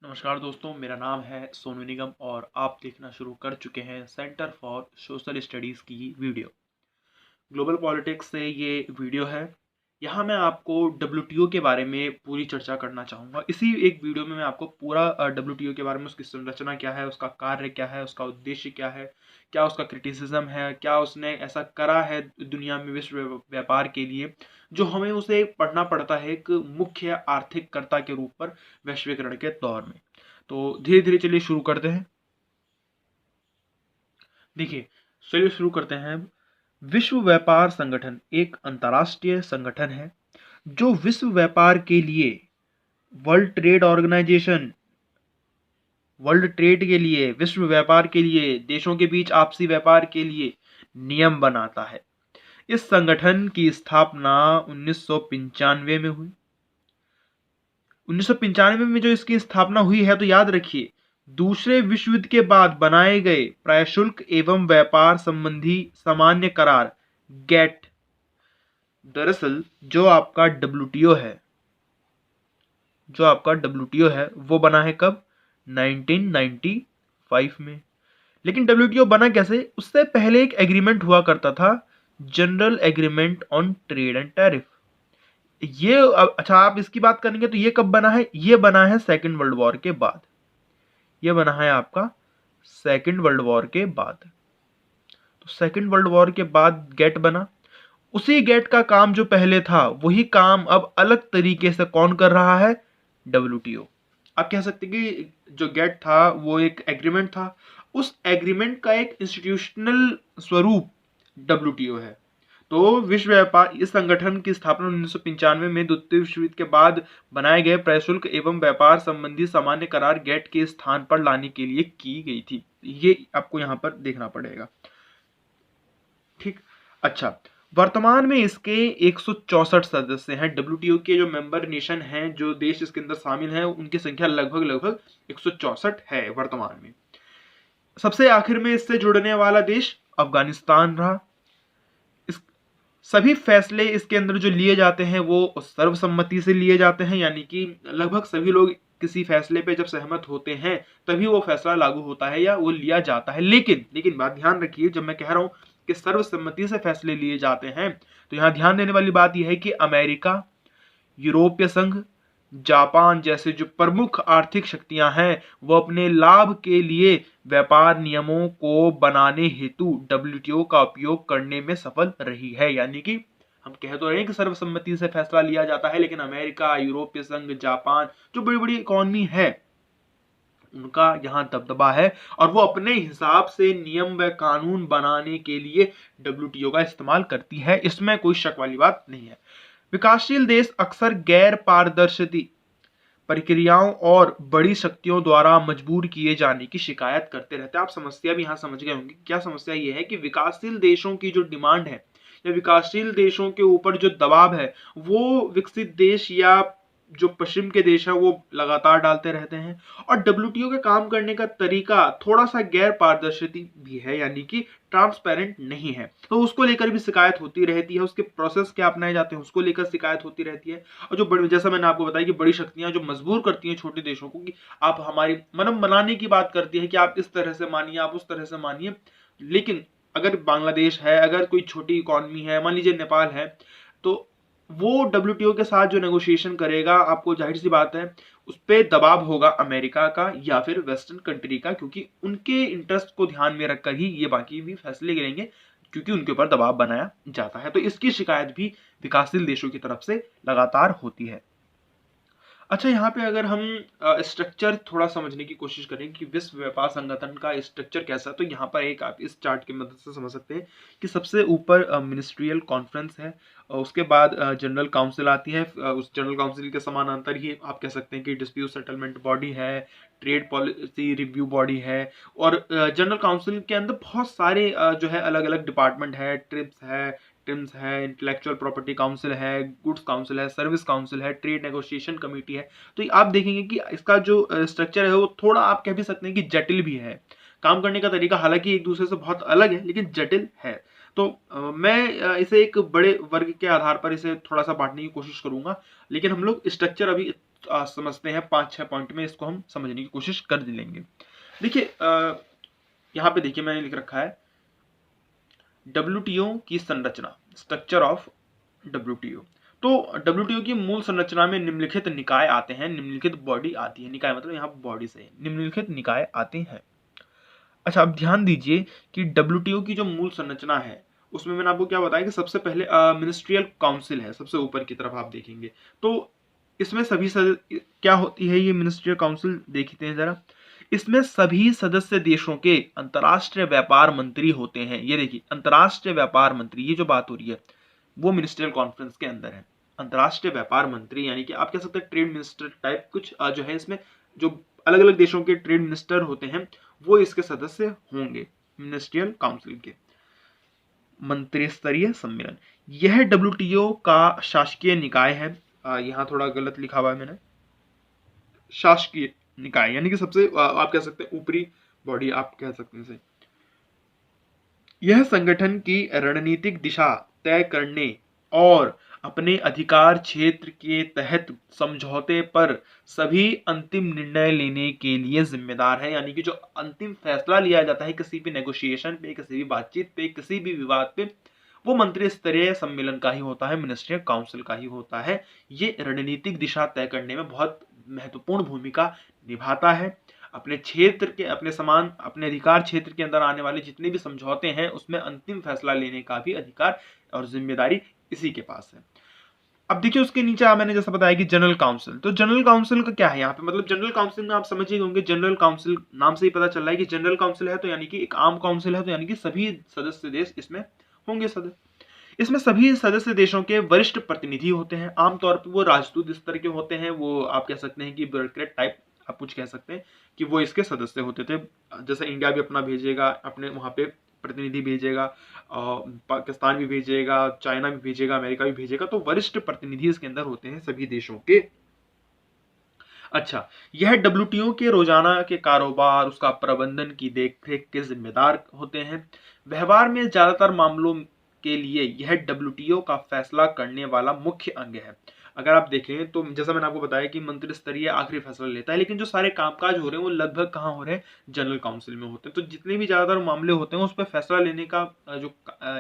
नमस्कार दोस्तों, मेरा नाम है सोनू निगम और आप देखना शुरू कर चुके हैं सेंटर फॉर सोशल स्टडीज़ की वीडियो। ग्लोबल पॉलिटिक्स से ये वीडियो है। यहाँ मैं आपको डब्ल्यूटीओ के बारे में पूरी चर्चा करना चाहूँगा। इसी एक वीडियो में मैं आपको पूरा डब्ल्यूटीओ के बारे में, उसकी संरचना क्या है, उसका कार्य क्या है, उसका उद्देश्य क्या है, क्या उसका क्रिटिसिज्म है, क्या उसने ऐसा करा है दुनिया में विश्व व्यापार के लिए जो हमें उसे पढ़ना पड़ता है एक मुख्य आर्थिक कर्ता के रूप पर वैश्वीकरण के दौर में। तो धीरे धीरे चलिए शुरू करते हैं। देखिए, चलिए शुरू करते हैं। विश्व व्यापार संगठन एक अंतर्राष्ट्रीय संगठन है जो विश्व व्यापार के लिए world trade organisation, world trade के लिए, विश्व व्यापार के लिए, देशों के बीच आपसी व्यापार के लिए नियम बनाता है। इस संगठन की स्थापना 1995 में हुई। 1995 में जो इसकी स्थापना हुई है, तो याद रखिए, दूसरे विश्व युद्ध के बाद बनाए गए प्रशुल्क एवं व्यापार संबंधी सामान्य करार गेट। दरअसल जो आपका डब्ल्यूटीओ है वो बना है कब? 1995 में। लेकिन डब्ल्यूटीओ बना कैसे? उससे पहले एक एग्रीमेंट हुआ करता था, general agreement on trade and tariff. ये अच्छा, आप इसकी बात करेंगे तो ये कब बना है? ये बना है सेकेंड वर्ल्ड वॉर के बाद। ये बना है आपका सेकेंड वर्ल्ड वॉर के बाद। तो सेकेंड वर्ल्ड वॉर के बाद गेट बना। उसी गेट का काम जो पहले था वही काम अब अलग तरीके से कौन कर रहा है? डब्ल्यूटीओ। आप कह सकते हैं कि जो गेट था वो एक एग्रीमेंट था, उस एग्रीमेंट का एक इंस्टीट्यूशनल स्वरूप डब्ल्यूटीओ है। तो विश्व व्यापार इस संगठन की स्थापना 1995 में द्वितीय विश्व युद्ध के बाद बनाए गए प्रशुल्क एवं व्यापार संबंधी सामान्य करार गेट के स्थान पर लाने के लिए की गई थी। ये आपको यहां पर देखना पड़ेगा। ठीक, अच्छा, वर्तमान में इसके 164 सदस्य हैं। डब्ल्यूटीओ के जो मेंबर नेशन हैं, जो देश इसके अंदर शामिल हैं, उनकी संख्या लगभग 164 है वर्तमान में। सबसे आखिर में इससे जुड़ने वाला देश अफगानिस्तान रहा। सभी फैसले इसके अंदर जो लिए जाते हैं वो सर्वसम्मति से लिए जाते हैं, यानी कि लगभग सभी लोग किसी फैसले पे जब सहमत होते हैं तभी वो फैसला लागू होता है या वो लिया जाता है। लेकिन बात ध्यान रखिए, जब मैं कह रहा हूं कि सर्वसम्मति से फैसले लिए जाते हैं, तो यहां ध्यान देने वाली बात यह है कि अमेरिका, यूरोपीय संघ, जापान जैसे जो प्रमुख आर्थिक शक्तियां हैं वो अपने लाभ के लिए व्यापार नियमों को बनाने हेतु डब्ल्यूटीओ का उपयोग करने में सफल रही है। यानी कि हम कह तो रहे हैं कि सर्वसम्मति से फैसला लिया जाता है, लेकिन अमेरिका, यूरोपीय संघ, जापान जो बड़ी बड़ी इकोनॉमी है उनका यहाँ दबदबा है और वो अपने हिसाब से नियम व कानून बनाने के लिए डब्ल्यूटीओ का इस्तेमाल करती है। इसमें कोई शक वाली बात नहीं है। विकासशील देश अक्सर गैर पारदर्शी प्रक्रियाओं और बड़ी शक्तियों द्वारा मजबूर किए जाने की शिकायत करते रहते हैं। आप समस्या भी यहां समझ गए होंगे। क्या समस्या ये है कि विकासशील देशों की जो डिमांड है या विकासशील देशों के ऊपर जो दबाव है वो विकसित देश या जो पश्चिम के देश है वो लगातार डालते रहते हैं। और डब्ल्यूटीओ के काम करने का तरीका थोड़ा सा गैर पारदर्शी भी है, यानी कि ट्रांसपेरेंट नहीं है, तो उसको लेकर भी शिकायत होती रहती है। उसके प्रोसेस क्या अपनाए जाते हैं उसको लेकर शिकायत होती रहती है। और जो बड़ी, जैसा मैंने आपको बताया कि बड़ी शक्तियां जो मजबूर करती हैं छोटे देशों को कि आप हमारी मतलब मनाने की बात करती है कि आप इस तरह से मानिए, आप उस तरह से मानिए। लेकिन अगर बांग्लादेश है, अगर कोई छोटी इकोनॉमी है, मान लीजिए नेपाल है, तो वो डब्ल्यूटीओ के साथ जो नेगोशिएशन करेगा, आपको जाहिर सी बात है उस पर दबाव होगा अमेरिका का या फिर वेस्टर्न कंट्री का, क्योंकि उनके इंटरेस्ट को ध्यान में रखकर ही ये बाकी भी फैसले लेंगे, क्योंकि उनके ऊपर दबाव बनाया जाता है। तो इसकी शिकायत भी विकासशील देशों की तरफ से लगातार होती है। अच्छा, यहाँ पे अगर हम स्ट्रक्चर थोड़ा समझने की कोशिश करें कि विश्व व्यापार संगठन का स्ट्रक्चर कैसा है, तो यहाँ पर एक आप इस चार्ट की मदद से समझ सकते हैं कि सबसे ऊपर मिनिस्ट्रियल कॉन्फ्रेंस है, उसके बाद जनरल काउंसिल आती है, उस जनरल काउंसिल के समानांतर ही आप कह सकते हैं कि डिस्प्यूट सेटलमेंट बॉडी है, ट्रेड पॉलिसी रिव्यू बॉडी है। और जनरल काउंसिल के अंदर बहुत सारे जो है अलग अलग डिपार्टमेंट है, ट्रिम्स है, इंटेलेक्चुअल प्रॉपर्टी काउंसिल है, गुड्स काउंसिल है, सर्विस काउंसिल है, ट्रेड नेगोशिएशन कमेटी है। तो आप देखेंगे कि इसका जो स्ट्रक्चर है वो थोड़ा आप कह भी सकते हैं कि जटिल भी है। काम करने का तरीका हालांकि एक दूसरे से बहुत अलग है, लेकिन जटिल है। तो मैं इसे एक बड़े वर्ग के आधार पर इसे थोड़ा सा बांटने की कोशिश करूंगा, लेकिन हम लोग स्ट्रक्चर अभी समझते हैं 5-6 पॉइंट में, इसको हम समझने की कोशिश कर लेंगे। देखिए यहाँ पे देखिए मैंने लिख रखा है WTO की संरचना, स्ट्रक्चर ऑफ WTO। तो WTO की मूल संरचना में निम्नलिखित निकाय आते हैं, निम्नलिखित बॉडी आती है। निकाय मतलब यहाँ बॉडी से निम्नलिखित निकाय आते हैं। अच्छा, अब ध्यान दीजिए कि WTO की जो मूल संरचना है उसमें मैंने आपको क्या बताया कि सबसे पहले मिनिस्ट्रियल काउंसिल है, सबसे ऊपर की तरफ आप देखेंगे तो इसमें सभी क्या होती है ये मिनिस्ट्रियल काउंसिल, देखते हैं जरा। इसमें सभी सदस्य देशों के अंतर्राष्ट्रीय व्यापार मंत्री होते हैं। ये देखिए अंतर्राष्ट्रीय व्यापार मंत्री, ये जो बात हो रही है वो मिनिस्ट्रियल कॉन्फ्रेंस के अंदर है। अंतर्राष्ट्रीय व्यापार मंत्री यानी कि आप कह सकते हैं ट्रेड मिनिस्टर टाइप कुछ जो है, इसमें जो अलग अलग देशों के ट्रेड मिनिस्टर होते हैं वो इसके सदस्य होंगे मिनिस्ट्रियल काउंसिल के। मंत्री स्तरीय सम्मेलन, यह WTO का शासकीय निकाय है। यहाँ थोड़ा गलत लिखा हुआ है मैंने, शासकीय निकाय यानी कि सबसे आप कह सकते हैं ऊपरी बॉडी आप कह सकते हैं इसे। यह संगठन की रणनीतिक दिशा तय करने और अपने अधिकार क्षेत्र के तहत समझौते पर सभी अंतिम निर्णय लेने के लिए जिम्मेदार है। यानी कि जो अंतिम फैसला लिया जाता है किसी भी नेगोशिएशन पे, किसी भी बातचीत पे, किसी भी विवाद पे, वो मंत्री स्तरीय सम्मेलन का ही होता है, मिनिस्ट्रियल काउंसिल का ही होता है। ये रणनीतिक दिशा तय करने में बहुत महत्वपूर्ण भूमिका निभाता है। अपने क्षेत्र के, अपने समान, अपने अधिकार क्षेत्र के अंदर आने वाले जितने भी समझौते हैं उसमें अंतिम फैसला लेने का भी अधिकार और जिम्मेदारी इसी के पास है। अब देखिए उसके नीचे मैंने जैसा बताया कि जनरल काउंसिल, तो जनरल काउंसिल का क्या है यहाँ पे, मतलब जनरल काउंसिल में आप समझिए होंगे, जनरल काउंसिल नाम से ही पता चल रहा है कि जनरल काउंसिल है तो यानी कि एक आम काउंसिल है, तो यानी कि सभी सदस्य देश इसमें होंगे सदस्य। इसमें सभी सदस्य देशों के वरिष्ठ प्रतिनिधि होते हैं। आमतौर पर वो राजदूत स्तर के होते हैं, वो आप कह सकते हैं कि ब्यूरोक्रेट टाइप आप कुछ कह सकते हैं कि वो इसके सदस्य होते थे। जैसे इंडिया भी अपना भेजेगा, अपने वहां पे प्रतिनिधि भेजेगा, पाकिस्तान भी भेजेगा, चाइना भी भेजेगा, अमेरिका भी भेजेगा, तो वरिष्ठ प्रतिनिधि इसके अंदर होते हैं सभी देशों के। अच्छा, यह WTO के रोजाना के कारोबार, उसका प्रबंधन की देखरेख के जिम्मेदार होते हैं। व्यवहार में ज्यादातर मामलों के लिए यह WTO का फैसला करने वाला मुख्य अंग है। अगर आप देखें तो जैसा मैंने आपको बताया कि मंत्री स्तरीय आखिरी फैसला लेता है, लेकिन जो सारे कामकाज हो रहे हैं वो लगभग कहाँ हो रहे हैं, जनरल काउंसिल में होते हैं। तो जितने भी ज्यादातर मामले होते हैं उस पर फैसला लेने का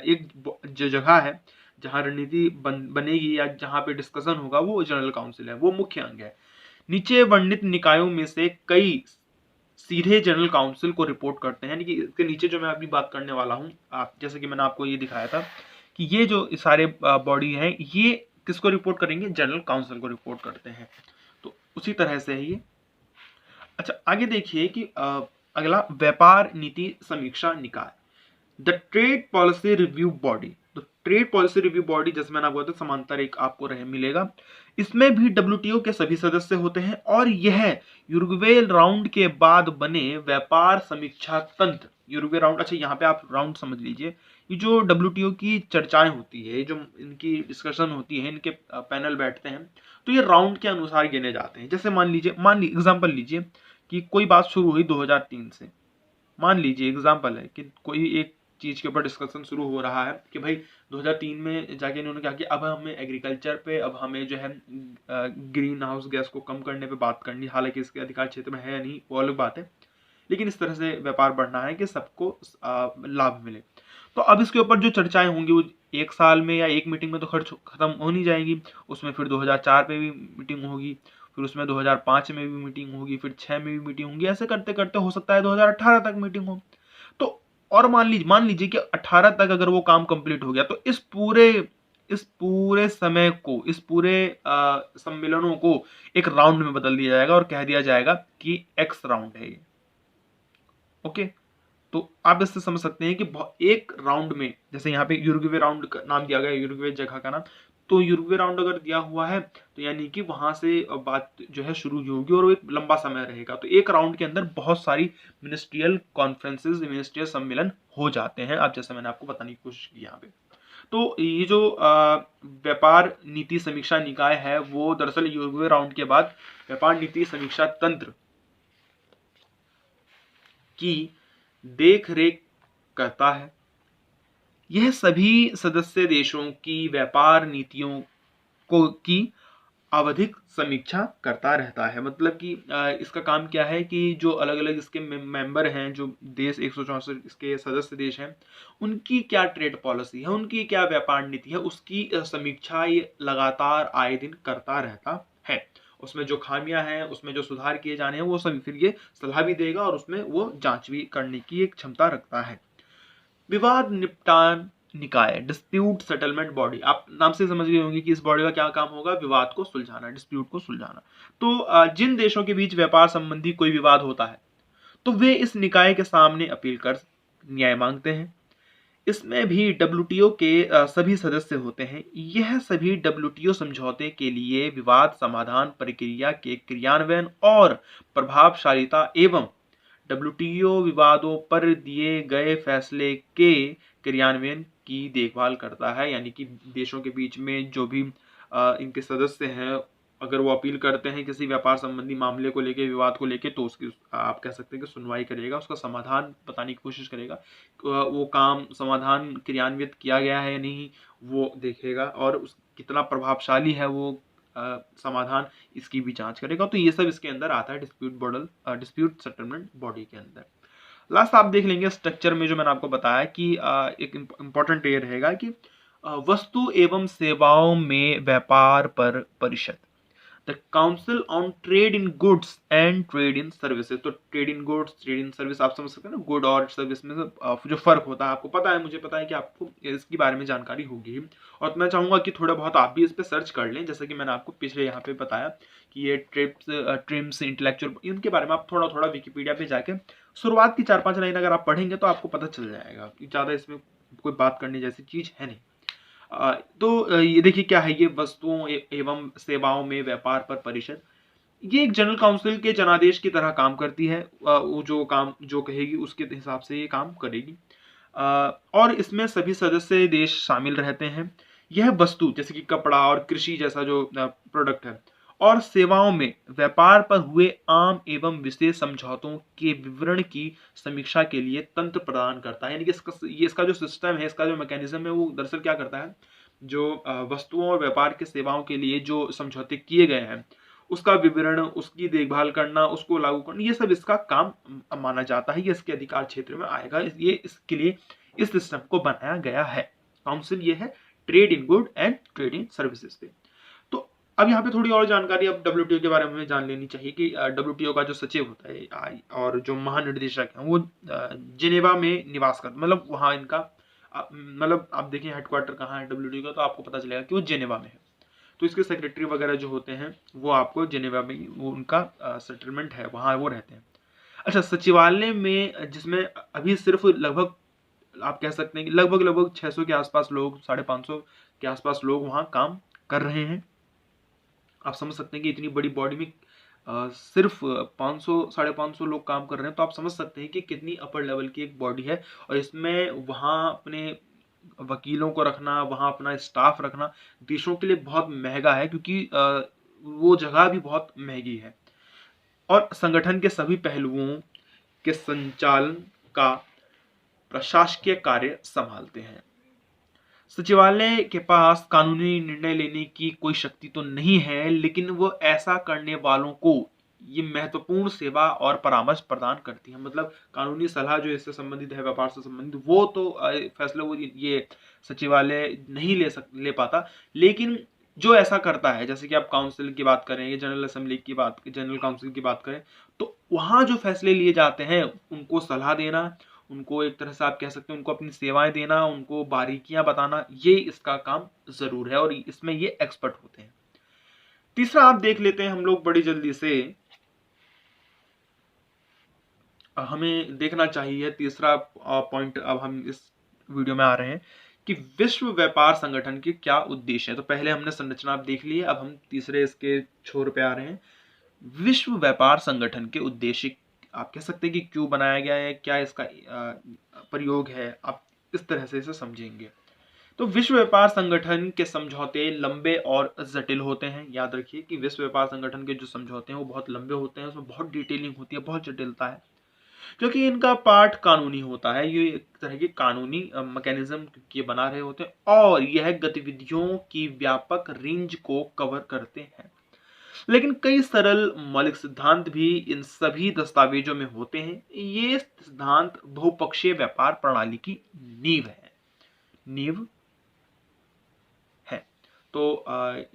एक जो जगह है जहाँ रणनीति बनेगी या जहाँ पे डिस्कशन होगा वो जनरल काउंसिल है, वो मुख्य अंग है। नीचे वर्णित निकायों में से कई सीधे जनरल काउंसिल को रिपोर्ट करते हैं, यानी कि इसके नीचे जो मैं अभी बात करने वाला हूं, आप जैसे कि मैंने आपको ये दिखाया था कि ये जो सारे बॉडी हैं ये किसको रिपोर्ट करेंगे, जनरल काउंसिल को रिपोर्ट करते हैं। तो उसी तरह से है ये। अच्छा, आगे देखिए कि अगला व्यापार नीति समीक्षा निकाय, the trade policy review body. तो ट्रेड पॉलिसी रिव्यू बॉडी जैसे मैंने आपको बताया समांतर एक आपको मिलेगा। इसमें भी WTO के सभी सदस्य होते हैं और यह यूरुग्वे राउंड के बाद बने व्यापार समीक्षा तंत्र, यूरुग्वे राउंड, अच्छा यहाँ पे आप राउंड समझ लीजिए, ये जो WTO की चर्चाएं होती है, जो इनकी डिस्कशन होती है, इनके पैनल बैठते हैं, तो ये राउंड के अनुसार गिने जाते हैं। जैसे मान लीजिए एग्जांपल लीजिए कि कोई बात शुरू हुई 2003 से, मान लीजिए एग्जांपल है कि कोई एक चीज के ऊपर डिस्कशन शुरू हो रहा है कि भाई 2003 में जाके इन्होंने कहा कि अब हमें एग्रीकल्चर पे, अब हमें जो है ग्रीन हाउस गैस को कम करने पे बात करनी, हालांकि इसके अधिकार क्षेत्र में है नहीं, वो अलग बात है, लेकिन इस तरह से व्यापार बढ़ना है कि सबको लाभ मिले। तो अब इसके ऊपर जो चर्चाएं होंगी वो एक साल में या एक मीटिंग में तो खत्म हो नहीं जाएगी, उसमें फिर 2004 पे भी मीटिंग होगी, फिर उसमें 2005 में भी मीटिंग होगी, फिर 6 में भी मीटिंग होगी, ऐसे करते करते हो सकता है 2018 तक मीटिंग हो। तो और मान लीजिए कि 18 तक अगर वो काम कंप्लीट हो गया तो इस पूरे समय को, इस पूरे सम्मेलनों को एक राउंड में बदल दिया जाएगा और कह दिया जाएगा कि एक्स राउंड है ये। ओके, तो आप इससे समझ सकते हैं कि एक राउंड में, जैसे यहाँ पे यूरुग्वे राउंड का नाम दिया गया, यूरुग्वे जगह का नाम, तो यूरुग्वे राउंड अगर दिया हुआ है तो यानी कि वहां से बात जो है शुरू होगी और वो एक लंबा समय रहेगा। तो एक राउंड के अंदर बहुत सारी मिनिस्ट्रियल कॉन्फ्रेंसेस, मिनिस्ट्रियल सम्मेलन हो जाते हैं, अब जैसे मैंने आपको बताने की कोशिश की यहाँ पे। तो ये जो व्यापार नीति समीक्षा निकाय है वो दरअसल यूरुग्वे राउंड के बाद व्यापार नीति समीक्षा तंत्र की देख रेख करता है। यह सभी सदस्य देशों की व्यापार नीतियों की आवधिक समीक्षा करता रहता है। मतलब कि इसका काम क्या है कि जो अलग अलग इसके मेंबर हैं, जो देश 164 इसके सदस्य देश हैं, उनकी क्या ट्रेड पॉलिसी है, उनकी क्या व्यापार नीति है, उसकी समीक्षा ये लगातार आए दिन करता रहता है। उसमें जो खामियां हैं, उसमें जो सुधार किए जाने हैं, वो सब फिर ये सलाह भी देगा और उसमें वो जांच भी करने की एक क्षमता रखता है। विवाद निपटान निकाय, डिस्प्यूट सेटलमेंट बॉडी, आप नाम से समझ गए होंगे कि इस बॉडी का क्या काम होगा, विवाद को सुलझाना, डिस्प्यूट को सुलझाना। तो जिन देशों के बीच व्यापार संबंधी कोई विवाद होता है तो वे इस निकाय के सामने अपील कर न्याय मांगते हैं। इसमें भी डब्ल्यूटीओ के सभी सदस्य होते हैं। यह सभी डब्ल्यूटीओ समझौते के लिए विवाद समाधान प्रक्रिया के क्रियान्वयन और प्रभावशालीता एवं डब्ल्यूटीओ विवादों पर दिए गए फैसले के क्रियान्वयन की देखभाल करता है। यानी कि देशों के बीच में जो भी इनके सदस्य हैं, अगर वो अपील करते हैं किसी व्यापार संबंधी मामले को लेके, विवाद को लेके, तो उसकी आप कह सकते हैं कि सुनवाई करेगा, उसका समाधान बताने की कोशिश करेगा। वो काम समाधान क्रियान्वित किया गया है या नहीं वो देखेगा, और उस कितना प्रभावशाली है वो समाधान, इसकी भी जांच करेगा। तो ये सब इसके अंदर आता है डिस्प्यूट सेटलमेंट बॉडी के अंदर। लास्ट आप देख लेंगे स्ट्रक्चर में, जो मैंने आपको बताया कि एक इंपॉर्टेंट ये रहेगा कि वस्तु एवं सेवाओं में व्यापार पर परिषद, the council on trade in goods and trade in services. तो trade in goods, trade in service, आप समझ सकते हैं ना, गुड और सर्विस में जो फर्क होता है, आपको पता है, मुझे पता है कि आपको इसके बारे में जानकारी होगी। और मैं चाहूंगा कि थोड़ा बहुत आप भी इस पे सर्च कर लें, जैसे कि मैंने आपको पिछले यहाँ पे बताया कि ये ट्रिम्स इंटेलेक्चुअल, इनके बारे में आप थोड़ा थोड़ा विकिपीडिया पे जाके शुरुआत की 4-5 लाइन अगर आप पढ़ेंगे तो आपको पता चल जाएगा कि ज़्यादा इसमें कोई बात करने जैसी चीज़ है नहीं। तो ये देखिए क्या है, ये वस्तुओं एवं सेवाओं में व्यापार पर परिषद, ये एक जनरल काउंसिल के जनादेश की तरह काम करती है। वो जो काम जो कहेगी उसके हिसाब से ये काम करेगी। और इसमें सभी सदस्य देश शामिल रहते हैं। यह वस्तु जैसे कि कपड़ा और कृषि जैसा जो प्रोडक्ट है, और सेवाओं में व्यापार पर हुए आम एवं विशेष समझौतों के विवरण की समीक्षा के लिए तंत्र प्रदान करता है। यानी कि इसका जो सिस्टम है, इसका जो मैकेनिज्म है, वो दरअसल क्या करता है, जो वस्तुओं और व्यापार के सेवाओं के लिए जो समझौते किए गए हैं, उसका विवरण, उसकी देखभाल करना, उसको लागू करना, ये सब इसका काम माना जाता है। ये इसके अधिकार क्षेत्र में आएगा। ये इसके लिए इस सिस्टम को बनाया गया है। काउंसिल ये है trade in good and trade in services पे। तो अब यहाँ पे थोड़ी और जानकारी अब डब्ल्यूटीओ के बारे में जान लेनी चाहिए कि डब्ल्यूटीओ का जो सचिव होता है और जो महानिर्देशक है, वो जिनेवा में निवास करते, मतलब वहाँ इनका मतलब आप देखिए हेडक्वार्टर कहाँ है डब्ल्यूटीओ का, तो आपको पता चलेगा कि वो जिनेवा में है। तो इसके सेक्रेटरी वगैरह जो होते हैं वो आपको जिनेवा में, वो उनका सेटलमेंट है, वहाँ वो रहते हैं। अच्छा, सचिवालय में जिसमें अभी सिर्फ लगभग आप कह सकते हैं कि लगभग 600 के आसपास लोग, 550 के आसपास लोग वहाँ काम कर रहे हैं। आप समझ सकते हैं कि इतनी बड़ी बॉडी में सिर्फ 500 550 लोग काम कर रहे हैं, तो आप समझ सकते हैं कि कितनी अपर लेवल की एक बॉडी है। और इसमें वहाँ अपने वकीलों को रखना, वहाँ अपना स्टाफ रखना देशों के लिए बहुत महंगा है, क्योंकि वो जगह भी बहुत महंगी है। और संगठन के सभी पहलुओं के संचालन का प्रशासकीय कार्य संभालते हैं। सचिवालय के पास कानूनी निर्णय लेने की कोई शक्ति तो नहीं है, लेकिन वो ऐसा करने वालों को ये महत्वपूर्ण सेवा और परामर्श प्रदान करती है। मतलब कानूनी सलाह जो इससे संबंधित है, व्यापार से संबंधित, वो तो फैसले वो ये सचिवालय नहीं ले पाता, लेकिन जो ऐसा करता है, जैसे कि आप काउंसिल की बात करें, जनरल असेंबली की बात, जनरल काउंसिल की बात करें, तो वहाँ जो फैसले लिए जाते हैं उनको सलाह देना, उनको एक तरह से आप कह सकते हैं उनको अपनी सेवाएं देना, उनको बारीकियां बताना, ये इसका काम जरूर है और इसमें ये एक्सपर्ट होते हैं। तीसरा आप देख लेते हैं हम लोग बड़ी जल्दी से, हमें देखना चाहिए तीसरा पॉइंट, अब हम इस वीडियो में आ रहे हैं कि विश्व व्यापार संगठन के क्या उद्देश्य है। तो पहले हमने संरचना आप देख ली है, अब हम तीसरे इसके छोर पे आ रहे हैं। विश्व व्यापार संगठन के उद्देश्य, आप कह सकते हैं कि क्यों बनाया गया है, क्या इसका प्रयोग है, आप इस तरह से इसे समझेंगे। तो विश्व व्यापार संगठन के समझौते लंबे और जटिल होते हैं। याद रखिए कि विश्व व्यापार संगठन के जो समझौते हैं वो बहुत लंबे होते हैं, उसमें बहुत डिटेलिंग होती है, बहुत जटिलता है, क्योंकि इनका पार्ट कानूनी होता है। ये एक तरह की कानूनी मैकेनिज्म ये बना रहे होते हैं, और यह गतिविधियों की व्यापक रेंज को कवर करते हैं। लेकिन कई सरल मौलिक सिद्धांत भी इन सभी दस्तावेजों में होते हैं। ये सिद्धांत बहुपक्षीय व्यापार प्रणाली की नींव है। तो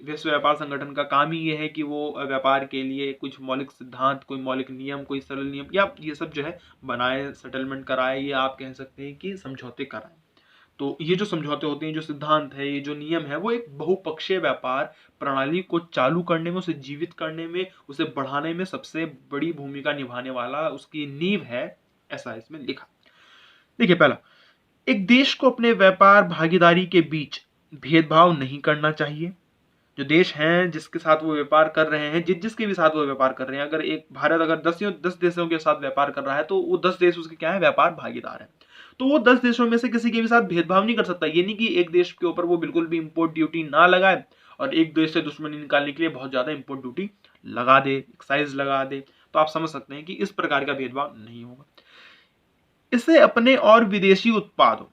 विश्व व्यापार संगठन का काम ही ये है कि वो व्यापार के लिए कुछ मौलिक सिद्धांत, कोई मौलिक नियम, कोई सरल नियम या ये सब जो है बनाए, सेटलमेंट कराए, या आप कह सकते हैं कि समझौते कराए। तो ये जो समझौते होते हैं, जो सिद्धांत है, ये जो नियम है, वो एक बहुपक्षीय व्यापार प्रणाली को चालू करने में, उसे जीवित करने में, उसे बढ़ाने में सबसे बड़ी भूमिका निभाने वाला उसकी नींव है, ऐसा इसमें लिखा। देखिए, पहला, एक देश को अपने व्यापार भागीदारी के बीच भेदभाव नहीं करना चाहिए। जो देश हैं जिसके साथ वो व्यापार कर रहे हैं, जिसके भी साथ वो व्यापार कर रहे हैं, अगर एक भारत अगर 10 देशों के साथ व्यापार कर रहा है तो वो 10 देश उसके क्या है, व्यापार भागीदार है। तो वो 10 देशों में से किसी के भी साथ भेदभाव नहीं कर सकता। ये नहीं कि एक देश के ऊपर वो बिल्कुल भी इंपोर्ट ड्यूटी ना लगाए और एक देश से दुश्मनी निकालने के लिए बहुत ज्यादा इंपोर्ट ड्यूटी लगा दे, एक्साइज लगा दे। तो आप समझ सकते हैं कि इस प्रकार का भेदभाव नहीं होगा। इसे अपने और विदेशी उत्पादों,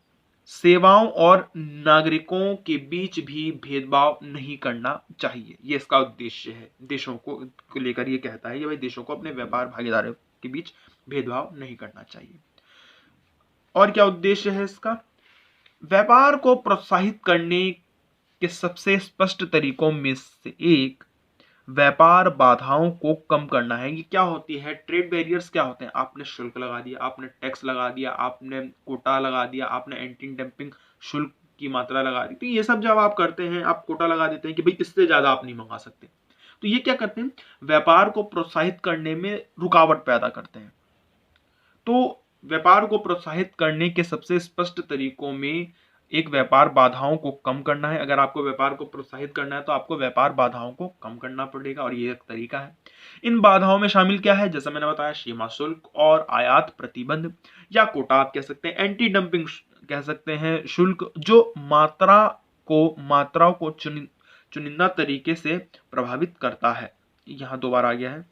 सेवाओं और नागरिकों के बीच भी भेदभाव नहीं करना चाहिए। ये इसका उद्देश्य है, देशों को लेकर ये कहता है कि भाई देशों को अपने व्यापार भागीदारों के बीच भेदभाव नहीं करना चाहिए। और क्या उद्देश्य है इसका? व्यापार को प्रोत्साहित करने के सबसे स्पष्ट तरीकों में से एक व्यापार बाधाओं को कम करना है। ये क्या होती है? ट्रेड बैरियर्स क्या होते हैं? आपने शुल्क लगा दिया, आपने टैक्स लगा दिया, आपने कोटा लगा दिया, आपने एंटी डंपिंग शुल्क की मात्रा लगा दी। तो ये सब जब आप करते हैं, आप कोटा लगा देते हैं कि भाई इससे ज्यादा आप नहीं मंगा सकते। तो ये क्या करते हैं? व्यापार को प्रोत्साहित करने में रुकावट पैदा करते हैं। तो व्यापार को प्रोत्साहित करने के सबसे स्पष्ट तरीकों में एक व्यापार बाधाओं को कम करना है। अगर आपको व्यापार को प्रोत्साहित करना है तो आपको व्यापार बाधाओं को कम करना पड़ेगा, और ये एक तरीका है। इन बाधाओं में शामिल क्या है? जैसा मैंने बताया, सीमा शुल्क और आयात प्रतिबंध, या कोटा आप कह सकते हैं, एंटी डंपिंग कह सकते हैं, शुल्क जो मात्राओं को चुनिंदा तरीके से प्रभावित करता है। यहां दो बार आ गया है।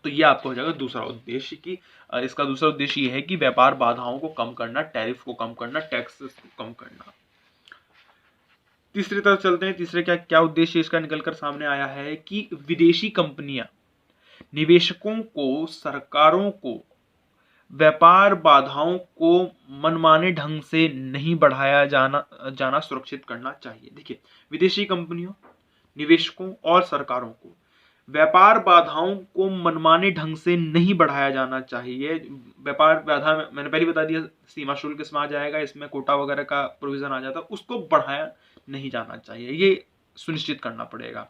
तो ये आपको हो जाएगा दूसरा उद्देश्य कि इसका दूसरा उद्देश्य ये है कि व्यापार बाधाओं को कम करना, टैरिफ को कम करना, टैक्सेस को कम करना। तीसरी तरफ चलते हैं। तीसरे क्या उद्देश्य इसका निकलकर सामने आया है कि विदेशी कंपनियां निवेशकों को, सरकारों को व्यापार बाधाओं को मनमाने ढंग से नहीं बढ़ाया जाना सुरक्षित करना चाहिए। देखिए, विदेशी कंपनियों, निवेशकों और सरकारों को व्यापार बाधाओं को मनमाने ढंग से नहीं बढ़ाया जाना चाहिए। व्यापार बाधा मैंने पहले बता दिया, सीमा शुल्क इसमें आ जाएगा, इसमें कोटा वगैरह का प्रोविजन आ जाता है, उसको बढ़ाया नहीं जाना चाहिए। ये सुनिश्चित करना पड़ेगा।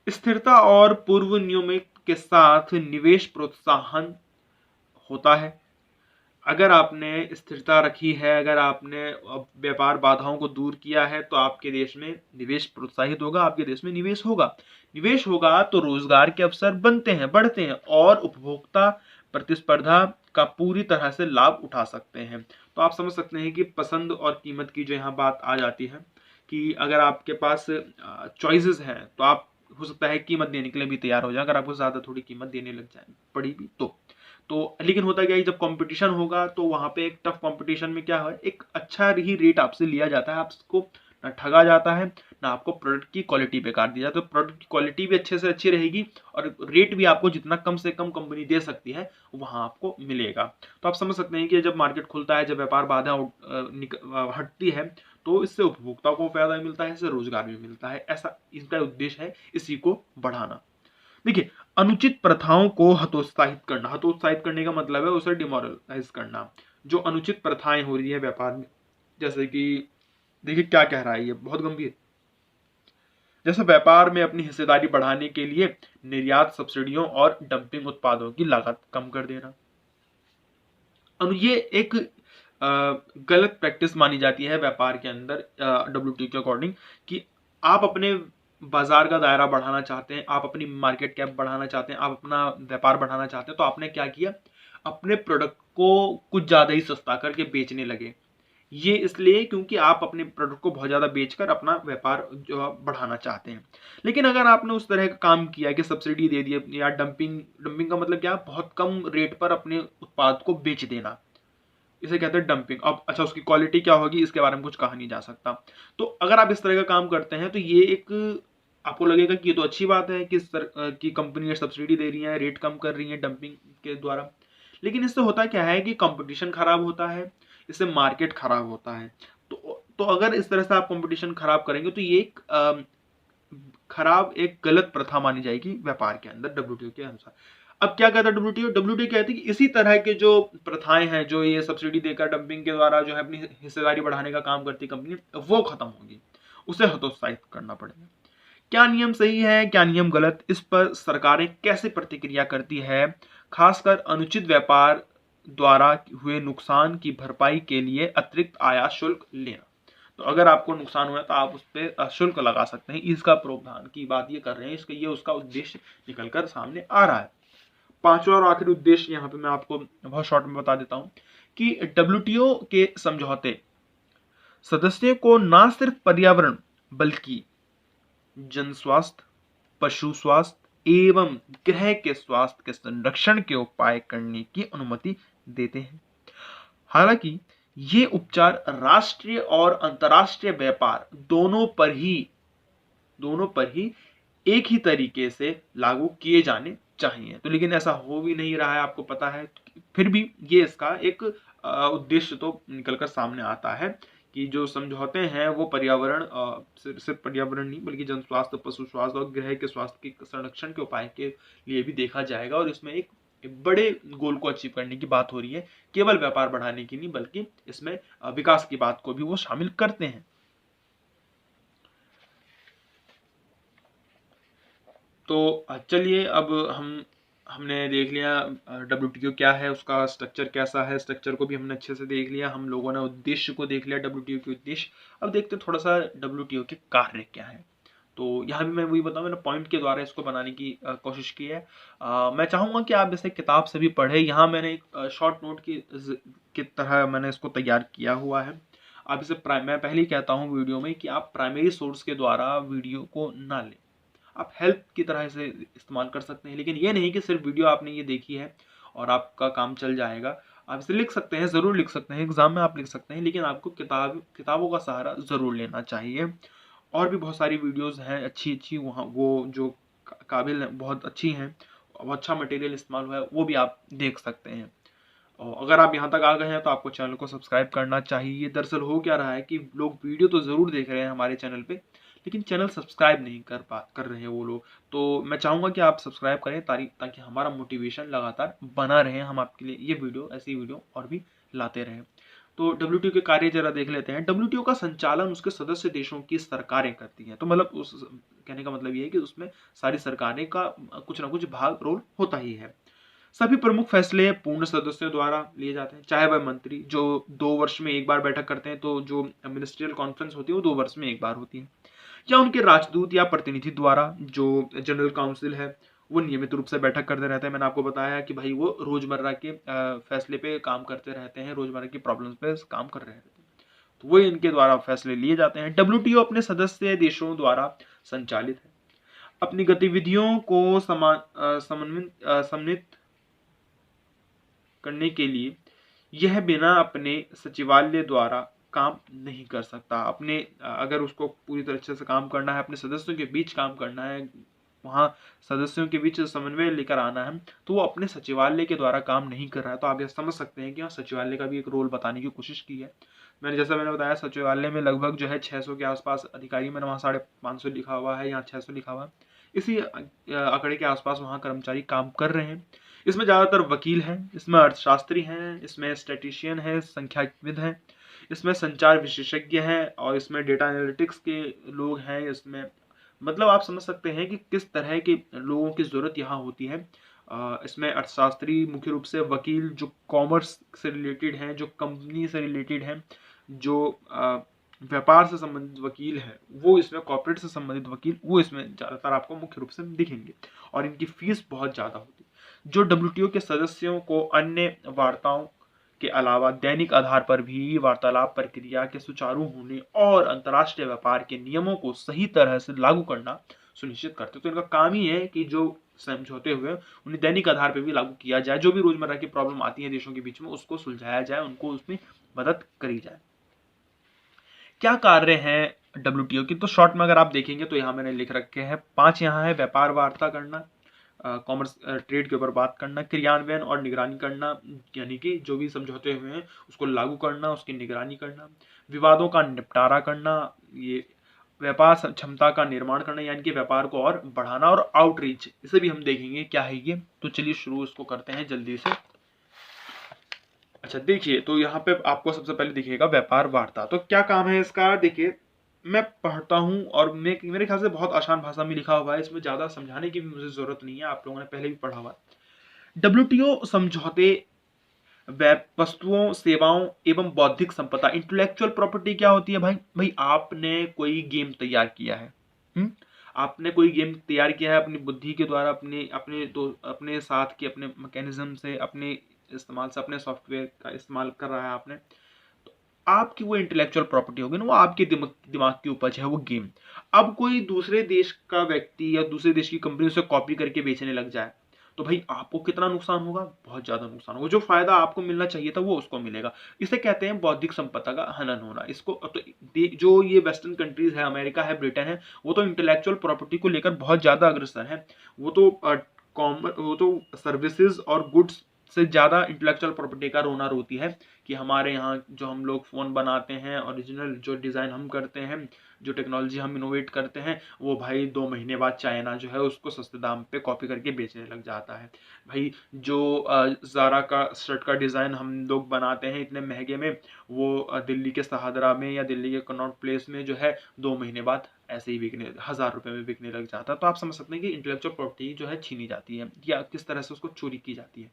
स्थिरता और पूर्व नियमों के साथ निवेश प्रोत्साहन होता है। अगर आपने स्थिरता रखी है, अगर आपने व्यापार बाधाओं को दूर किया है, तो आपके देश में निवेश प्रोत्साहित होगा, आपके देश में निवेश होगा। निवेश होगा तो रोजगार के अवसर बनते हैं, बढ़ते हैं, और उपभोक्ता प्रतिस्पर्धा का पूरी तरह से लाभ उठा सकते हैं। तो आप समझ सकते हैं कि पसंद और कीमत की जो यहाँ बात आ जाती है कि अगर आपके पास चॉइसेस हैं तो आप हो सकता है कीमत देने के लिए भी तैयार हो जाए, अगर आपको ज्यादा थोड़ी कीमत देने लग जाए पड़ी भी तो लेकिन होता क्या है, जब कंपटीशन होगा तो वहां पे एक टफ कंपटीशन में क्या है, एक अच्छा ही रेट आपसे लिया जाता है, आपको ना ठगा जाता है, ना आपको प्रोडक्ट की क्वालिटी बेकार दी जाती है। तो प्रोडक्ट की क्वालिटी भी अच्छे से अच्छी रहेगी और रेट भी आपको जितना कम से कम कंपनी दे सकती है वहां आपको मिलेगा। तो आप समझ सकते हैं कि जब मार्केट खुलता है, जब व्यापार बाधा हटती है, तो इससे उपभोक्ता को फायदा मिलता है, इससे रोजगार भी मिलता है। ऐसा इसका उद्देश्य है, इसी को बढ़ाना। देखिए, अनुचित प्रथाओं को हतोत्साहित करना। हतोत्साहित करने का मतलब है उसे डिमोरलाइज करना। जो अनुचित प्रथाएं हो रही है व्यापार में, जैसे कि देखिए क्या कह रहा है, ये बहुत गंभीर। जैसे व्यापार में अपनी हिस्सेदारी बढ़ाने के लिए निर्यात सब्सिडियों और डंपिंग उत्पादों की लागत कम कर देना। ये एक गलत प्रैक्टिस मानी जाती है व्यापार के अंदर WTO के अकॉर्डिंग, कि आप अपने बाजार का दायरा बढ़ाना चाहते हैं, आप अपनी मार्केट कैप बढ़ाना चाहते हैं, आप अपना व्यापार बढ़ाना चाहते हैं, तो आपने क्या किया, अपने प्रोडक्ट को कुछ ज्यादा ही सस्ता करके बेचने लगे। ये इसलिए क्योंकि आप अपने प्रोडक्ट को बहुत ज्यादा बेचकर अपना व्यापार जो बढ़ाना चाहते हैं। लेकिन अगर आपने उस तरह का काम किया कि सब्सिडी दे दी, या डंपिंग का मतलब क्या, बहुत कम रेट पर अपने उत्पाद को बेच देना, इसे कहते हैं डंपिंग। अब अच्छा, उसकी क्वालिटी क्या होगी इसके बारे में कुछ कहा नहीं जा सकता। तो अगर आप इस तरह का काम करते हैं तो ये एक आपको लगेगा कि ये तो अच्छी बात है कि कि कंपनी सब्सिडी दे रही है, रेट कम कर रही है डंपिंग के द्वारा, लेकिन इससे होता क्या है कि कंपटीशन खराब होता है, इससे मार्केट खराब होता है। तो अगर इस तरह से आप कंपटीशन खराब करेंगे तो ये एक खराब, एक गलत प्रथा मानी जाएगी व्यापार के अंदर डब्ल्यूटीओ के अनुसार। अब क्या कहता है डब्ल्यूटीओ? डब्ल्यूटीओ कहती है कि इसी तरह के जो प्रथाएं हैं, जो ये सब्सिडी देकर डंपिंग के द्वारा जो है अपनी हिस्सेदारी बढ़ाने का काम करती कंपनी, वो खत्म होगी, उसे हतोत्साहित करना पड़ेगा। क्या नियम सही है, क्या नियम गलत, इस पर सरकारें कैसे प्रतिक्रिया करती है, खासकर अनुचित व्यापार द्वारा हुए नुकसान की भरपाई के लिए अतिरिक्त आयात शुल्क लेना। तो अगर आपको नुकसान हुआ तो आप उस पर शुल्क लगा सकते हैं, इसका प्रावधान की बात ये कर रहे हैं, इसका ये उसका उद्देश्य निकलकर सामने आ रहा है। पांचवा और आखिरी उद्देश्य यहाँ पे मैं आपको बहुत शॉर्ट में बता देता हूं कि डब्ल्यूटीओ के समझौते सदस्यों को न सिर्फ पर्यावरण बल्कि जन स्वास्थ्य, पशु स्वास्थ्य एवं ग्रह के स्वास्थ्य के संरक्षण के उपाय करने की अनुमति देते हैं। हालांकि ये उपचार राष्ट्रीय और अंतर्राष्ट्रीय व्यापार दोनों पर ही एक ही तरीके से लागू किए जाने चाहिए। तो लेकिन ऐसा हो भी नहीं रहा है, आपको पता है। फिर भी ये इसका एक उद्देश्य तो निकलकर सामने आता है कि जो समझौते हैं वो पर्यावरण, सिर्फ पर्यावरण नहीं बल्कि जन स्वास्थ्य, पशु स्वास्थ्य और ग्रह के स्वास्थ्य के संरक्षण के उपाय के लिए भी देखा जाएगा, और इसमें एक बड़े गोल को अचीव करने की बात हो रही है, केवल व्यापार बढ़ाने की नहीं बल्कि इसमें विकास की बात को भी वो शामिल करते हैं। तो चलिए, अब हमने देख लिया डब्ल्यूटीओ क्या है, उसका स्ट्रक्चर कैसा है, स्ट्रक्चर को भी हमने अच्छे से देख लिया, हम लोगों ने उद्देश्य को देख लिया, डब्ल्यूटीओ के उद्देश्य। अब देखते हैं थोड़ा सा डब्ल्यूटीओ के कार्य क्या है। तो यहाँ भी मैं वही बताऊँ, मैंने पॉइंट के द्वारा इसको बनाने की कोशिश की है। मैं चाहूँगा कि आप इसे किताब से भी पढ़ें। यहाँ मैंने एक शॉर्ट नोट की तरह मैंने इसको तैयार किया हुआ है। आप इसे मैं पहले ही कहता हूँ वीडियो में कि आप प्राइमरी सोर्स के द्वारा वीडियो को ना लें, आप हेल्प की तरह इसे इस्तेमाल कर सकते हैं, लेकिन ये नहीं कि सिर्फ वीडियो आपने ये देखी है और आपका काम चल जाएगा। आप इसे लिख सकते हैं, ज़रूर लिख सकते हैं, एग्जाम में आप लिख सकते हैं, लेकिन आपको किताबों का सहारा ज़रूर लेना चाहिए। और भी बहुत सारी वीडियोस हैं अच्छी वहाँ, वो जो काबिल बहुत अच्छी हैं, अच्छा मटेरियल इस्तेमाल हुआ है, वो भी आप देख सकते हैं। और अगर आप यहाँ तक आ गए हैं तो आपको चैनल को सब्सक्राइब करना चाहिए। दरअसल हो क्या रहा है कि लोग वीडियो तो ज़रूर देख रहे हैं हमारे चैनल पे, लेकिन चैनल सब्सक्राइब नहीं कर रहे हैं वो लोग। तो मैं चाहूँगा कि आप सब्सक्राइब करें ताकि हमारा मोटिवेशन लगातार बना रहे, हम आपके लिए ये वीडियो, ऐसी वीडियो और भी लाते रहें। तो डब्ल्यूटीओ के कार्य जरा देख लेते हैं। डब्ल्यूटीओ का संचालन उसके सदस्य देशों की सरकारें करती हैं। तो मतलब उस कहने का मतलब ये है कि उसमें सारी सरकारें का कुछ ना कुछ भाग रोल होता ही है। सभी प्रमुख फैसले पूर्ण सदस्यों द्वारा लिए जाते हैं, चाहे वह मंत्री जो 2 वर्ष में एक बार बैठक करते हैं, तो जो मिनिस्ट्रियल कॉन्फ्रेंस होती है वो 2 वर्ष में एक बार होती है, या उनके राजदूत या प्रतिनिधि द्वारा, जो जनरल काउंसिल है वो नियमित रूप से बैठक करते रहते हैं। मैंने आपको बताया कि भाई वो रोजमर्रा के फैसले पे काम करते रहते हैं, रोजमर्रा की प्रॉब्लम्स पे काम कर रहे हैं, तो वो इनके द्वारा फैसले लिए जाते हैं। डब्ल्यूटीओ अपने सदस्य देशों द्वारा संचालित है। अपनी गतिविधियों को समन्वित करने के लिए यह बिना अपने सचिवालय द्वारा काम नहीं कर सकता। अपने अगर उसको पूरी तरह से काम करना है, अपने सदस्यों के बीच काम करना है, वहाँ सदस्यों के बीच समन्वय लेकर आना है, तो वो अपने सचिवालय के द्वारा काम नहीं कर रहा है। तो आप ये समझ सकते हैं कि यहाँ सचिवालय का भी एक रोल बताने की कोशिश की है। मैंने बताया सचिवालय में लगभग जो है 600 के आसपास अधिकारी, मैंने वहाँ 550 लिखा हुआ है, यहाँ 600 लिखा हुआ है, इसी आंकड़े के आसपास वहाँ कर्मचारी काम कर रहे हैं। इसमें ज़्यादातर वकील हैं, इसमें अर्थशास्त्री हैं, इसमें स्टैटिशियन है, संख्याविद हैं, इसमें संचार विशेषज्ञ हैं, और इसमें डेटा एनालिटिक्स के लोग हैं। इसमें मतलब आप समझ सकते हैं कि किस तरह के लोगों की ज़रूरत यहाँ होती है। इसमें अर्थशास्त्री मुख्य रूप से, वकील जो कॉमर्स से रिलेटेड हैं, जो कंपनी से रिलेटेड हैं, जो व्यापार से संबंधित वकील हैं, वो इसमें कॉर्पोरेट से संबंधित वकील, वो इसमें ज़्यादातर आपको मुख्य रूप से दिखेंगे, और इनकी फीस बहुत ज़्यादा होती है। जो डब्ल्यूटीओ के सदस्यों को अन्य वार्ताओं के अलावा दैनिक आधार पर भी वार्तालाप प्रक्रिया के सुचारू होने और अंतर्राष्ट्रीय व्यापार के नियमों को सही तरह से लागू करना सुनिश्चित करते हैं। तो इनका काम ही है कि जो समझौते हुए उन्हें दैनिक आधार पर भी लागू किया जाए, जो भी रोजमर्रा की प्रॉब्लम आती है देशों के बीच में उसको सुलझाया जाए, उनको उसमें मदद करी जाए। क्या कार्य हैं डब्ल्यूटीओ की। तो शॉर्ट में अगर आप देखेंगे तो यहाँ मैंने लिख रखे हैं 5 यहाँ है: व्यापार वार्ता करना, कॉमर्स ट्रेड के ऊपर बात करना, क्रियान्वयन और निगरानी करना, यानी कि जो भी समझौते हुए हैं उसको लागू करना, उसकी निगरानी करना, विवादों का निपटारा करना, ये व्यापार क्षमता का निर्माण करना यानी कि व्यापार को और बढ़ाना, और आउटरीच, इसे भी हम देखेंगे क्या है ये। तो चलिए शुरू इसको करते हैं जल्दी से। अच्छा देखिए, तो यहाँ पे आपको सबसे पहले दिखेगा व्यापार वार्ता। तो क्या काम है इसका? देखिए, मैं पढ़ता हूँ और मेरे ख्याल से बहुत आसान भाषा में लिखा हुआ है, इसमें ज्यादा समझाने की भी मुझे जरूरत नहीं है, आप लोगों ने पहले भी पढ़ा हुआ है। डब्ल्यूटीओ समझौते वस्तुओं, सेवाओं एवं बौद्धिक संपदा, इंटेलेक्चुअल प्रॉपर्टी क्या होती है भाई? भाई आपने कोई गेम तैयार किया है, आपने कोई गेम तैयार किया है अपनी बुद्धि के द्वारा, अपने साथ के अपने मैकेनिज्म से, अपने इस्तेमाल से, अपने सॉफ्टवेयर का इस्तेमाल कर रहा है आपने, तो आपकी वो इंटेलेक्चुअल प्रॉपर्टी होगी ना, वो आपके दिमाग की उपज है वो गेम। अब कोई दूसरे देश का व्यक्ति या दूसरे देश की कंपनी उसे कॉपी करके बेचने लग जाए तो भाई आपको कितना नुकसान होगा? बहुत ज्यादा नुकसान होगा। जो फायदा आपको मिलना चाहिए था वो उसको मिलेगा। इसे कहते हैं बौद्धिक संपदा का हनन होना। इसको तो जो ये वेस्टर्न कंट्रीज है, अमेरिका है, ब्रिटेन है, वो तो इंटेलेक्चुअल प्रॉपर्टी को लेकर बहुत ज्यादा अग्रसर है। वो तो सर्विसेज और गुड्स से ज्यादा इंटेलेक्चुअल प्रॉपर्टी का रोना रोती है कि हमारे यहाँ जो हम लोग फोन बनाते हैं, ओरिजिनल जो डिजाइन हम करते हैं, जो टेक्नोलॉजी हम इनोवेट करते हैं, वो भाई 2 महीने बाद चाइना जो है उसको सस्ते दाम पे कॉपी करके बेचने लग जाता है। भाई जो जारा का शर्ट का डिजाइन हम लोग बनाते हैं इतने महंगे में, वो दिल्ली के सहादरा में या दिल्ली के कनॉट प्लेस में जो है 2 महीने बाद ऐसे ही बिकने, 1000 रुपए में बिकने लग जाता है। तो आप समझ सकते हैं कि इंटेलेक्चुअल प्रॉपर्टी जो है छीनी जाती है या किस तरह से उसको चोरी की जाती है।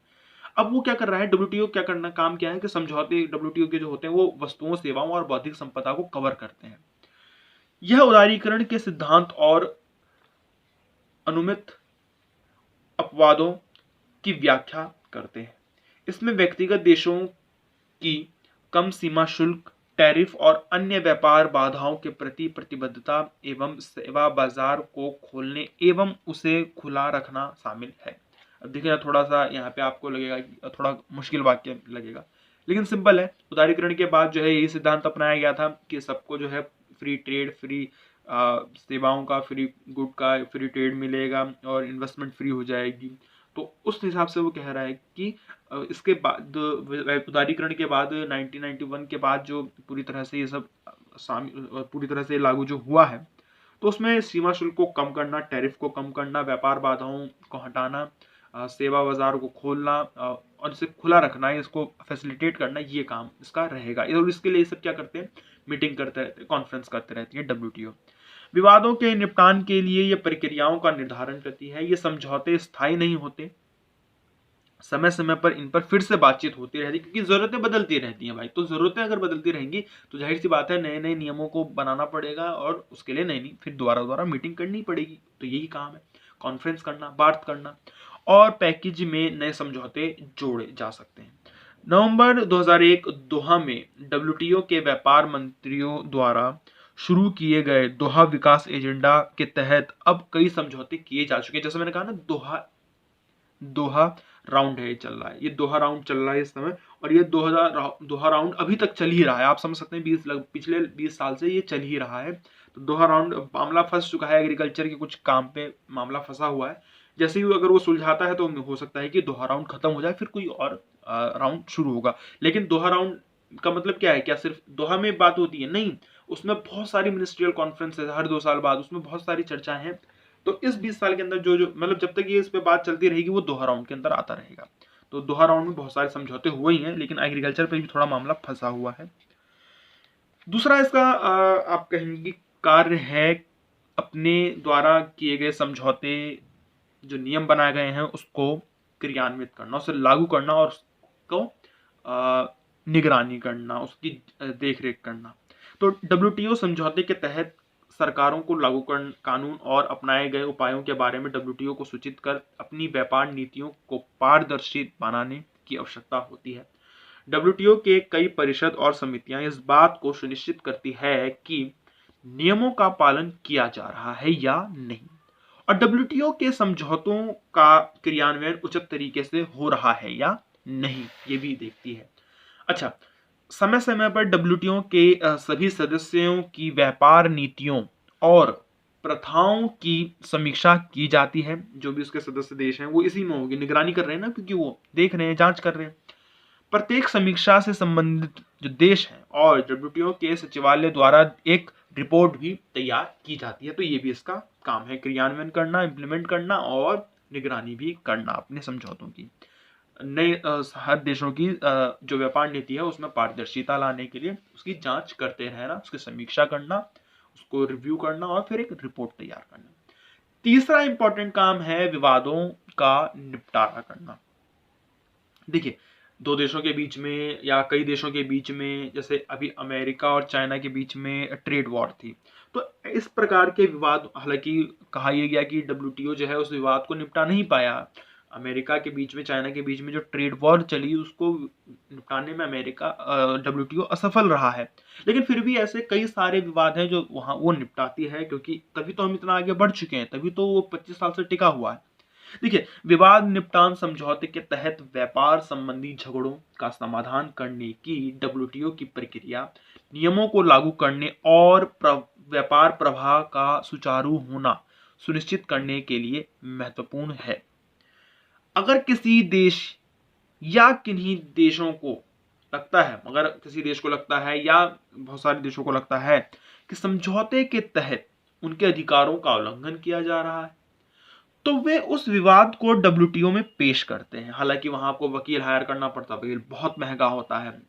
अब वो क्या कर रहा है, डब्ल्यूटीओ क्या करना, काम क्या है कि समझौते डब्ल्यूटीओ के जो होते हैं वो वस्तुओं, सेवाओं और बौद्धिक संपदा को कवर करते हैं। यह उदारीकरण के सिद्धांत और अनुमित अपवादों की व्याख्या करते हैं। इसमें व्यक्तिगत देशों की कम सीमा शुल्क, टैरिफ और अन्य व्यापार बाधाओं के प्रति प्रतिबद्धता एवं सेवा बाजार को खोलने एवं उसे खुला रखना शामिल है। अब देखिए थोड़ा सा यहाँ पे आपको लगेगा थोड़ा मुश्किल वाक्य लगेगा, लेकिन सिंपल है। उदारीकरण के बाद जो है यही सिद्धांत अपनाया गया था कि सबको जो है फ्री ट्रेड, फ्री सेवाओं का, फ्री गुड का फ्री ट्रेड मिलेगा और इन्वेस्टमेंट फ्री हो जाएगी। तो उस हिसाब से वो कह रहा है कि इसके बाद उदारीकरण के बाद 1991 के बाद जो पूरी तरह से ये सब पूरी तरह से लागू जो हुआ है, तो उसमें सीमा शुल्क को कम करना, टैरिफ को कम करना, व्यापार बाधाओं को हटाना, सेवा बाजार को खोलना और इसे खुला रखना, इसको फैसिलिटेट करना, ये काम इसका रहेगा। और इसके लिए सब क्या करते हैं, मीटिंग करते रहते हैं, कॉन्फ्रेंस करते रहती है डब्ल्यूटीओ। विवादों के निपटान के लिए ये प्रक्रियाओं का निर्धारण करती है। ये समझौते स्थायी नहीं होते, समय समय पर इन पर फिर से बातचीत होती रहती है क्योंकि जरूरतें बदलती रहती हैं भाई। तो जरूरतें अगर बदलती रहेंगी तो जाहिर सी बात है नए नए नियमों को बनाना पड़ेगा और उसके लिए नई नई फिर दोबारा मीटिंग करनी पड़ेगी। तो यही काम है, कॉन्फ्रेंस करना, बात करना, और पैकेज में नए समझौते जोड़े जा सकते हैं। नवंबर 2001 दोहा में डब्ल्यूटीओ के व्यापार मंत्रियों द्वारा शुरू किए गए दोहा विकास एजेंडा के तहत अब कई समझौते किए जा चुके हैं। जैसे मैंने कहा ना, दोहा राउंड है, चल रहा है, ये दोहा राउंड चल रहा है इस समय, और ये दोहा राउंड अभी तक चल ही रहा है। आप समझ सकते हैं पिछले 20 साल से ये चल ही रहा है। तो दोहा राउंड मामला फंस चुका है, एग्रीकल्चर के कुछ काम पे मामला फंसा हुआ है। जैसे ही अगर वो सुलझाता है तो हो सकता है कि दोहा राउंड खत्म हो जाए, फिर कोई और राउंड शुरू होगा। लेकिन दोहा राउंड का मतलब क्या है? क्या सिर्फ दोहा में बात होती है? नहीं, उसमें बहुत सारी मिनिस्ट्रियल कॉन्फ्रेंस है हर 2 साल बाद, उसमें बहुत सारी चर्चाएं हैं। तो इस 20 साल के अंदर जो जो मतलब जब तक ये इस पे बात चलती रहेगी वो दोहा राउंड के अंदर आता रहेगा। तो दोहा राउंड में बहुत सारे समझौते हुए ही हैं, लेकिन एग्रीकल्चर पे भी थोड़ा मामला फंसा हुआ है। दूसरा इसका आप कहेंगे कार्य है अपने द्वारा किए गए समझौते, जो नियम बनाए गए हैं उसको क्रियान्वित करना, उसे लागू करना और उसको निगरानी करना, उसकी देख रेख करना। तो डब्ल्यूटीओ समझौते के तहत सरकारों को लागू कानून और अपनाए गए उपायों के बारे में डब्ल्यूटीओ को सूचित कर अपनी व्यापार नीतियों को पारदर्शी बनाने की आवश्यकता होती है। डब्ल्यूटीओ के कई परिषद और समितियां इस बात को सुनिश्चित करती है कि नियमों का पालन किया जा रहा है या नहीं, और डब्ल्यूटीओ के समझौतों का क्रियान्वयन उचित तरीके से हो रहा है या नहीं, ये भी देखती है। अच्छा, समय समय पर डब्ल्यूटीओ के सभी सदस्यों की व्यापार नीतियों और प्रथाओं की समीक्षा की जाती है। जो भी उसके सदस्य देश हैं वो इसी में होगी, निगरानी कर रहे हैं ना, क्योंकि वो देख रहे हैं, जांच कर रहे हैं। प्रत्येक समीक्षा से संबंधित जो देश हैं और डब्ल्यूटीओ के सचिवालय द्वारा एक रिपोर्ट भी तैयार की जाती है। तो ये भी इसका काम है, क्रियान्वयन करना, इम्प्लीमेंट करना और निगरानी भी करना अपने समझौतों की। नए हर देशों की जो व्यापार नीति है उसमें पारदर्शिता लाने के लिए उसकी जांच करते रहना, उसकी समीक्षा करना, उसको रिव्यू करना और फिर एक रिपोर्ट तैयार करना। तीसरा इंपॉर्टेंट काम है विवादों का निपटारा करना। देखिए, दो देशों के बीच में या कई देशों के बीच में, जैसे अभी अमेरिका और चाइना के बीच में ट्रेड वॉर थी, तो इस प्रकार के विवाद, हालांकि कहा यह गया कि डब्ल्यूटीओ जो है उस विवाद को निपटा नहीं पाया। अमेरिका के बीच में, चाइना के बीच में जो ट्रेड वॉर चली उसको निपटाने में अमेरिका डब्ल्यूटीओ असफल रहा है। लेकिन फिर भी ऐसे कई सारे विवाद हैं जो वहां वो निपटाती है, क्योंकि तभी तो हम इतना आगे बढ़ चुके हैं, तभी तो वो 25 साल से टिका हुआ है। देखिए, विवाद निपटान समझौते के तहत व्यापार संबंधी झगड़ों का समाधान करने की डब्ल्यूटीओ की प्रक्रिया नियमों को लागू करने और व्यापार प्रवाह का सुचारू होना सुनिश्चित करने के लिए महत्वपूर्ण है। अगर किसी देश या किन्हीं देशों को लगता है, अगर किसी देश को लगता है या बहुत सारे देशों को लगता है कि समझौते के तहत उनके अधिकारों का उल्लंघन किया जा रहा है, तो वे उस विवाद को डब्ल्यूटीओ में पेश करते हैं। हालांकि वहां आपको वकील हायर करना पड़ता है, वकील बहुत महंगा होता है।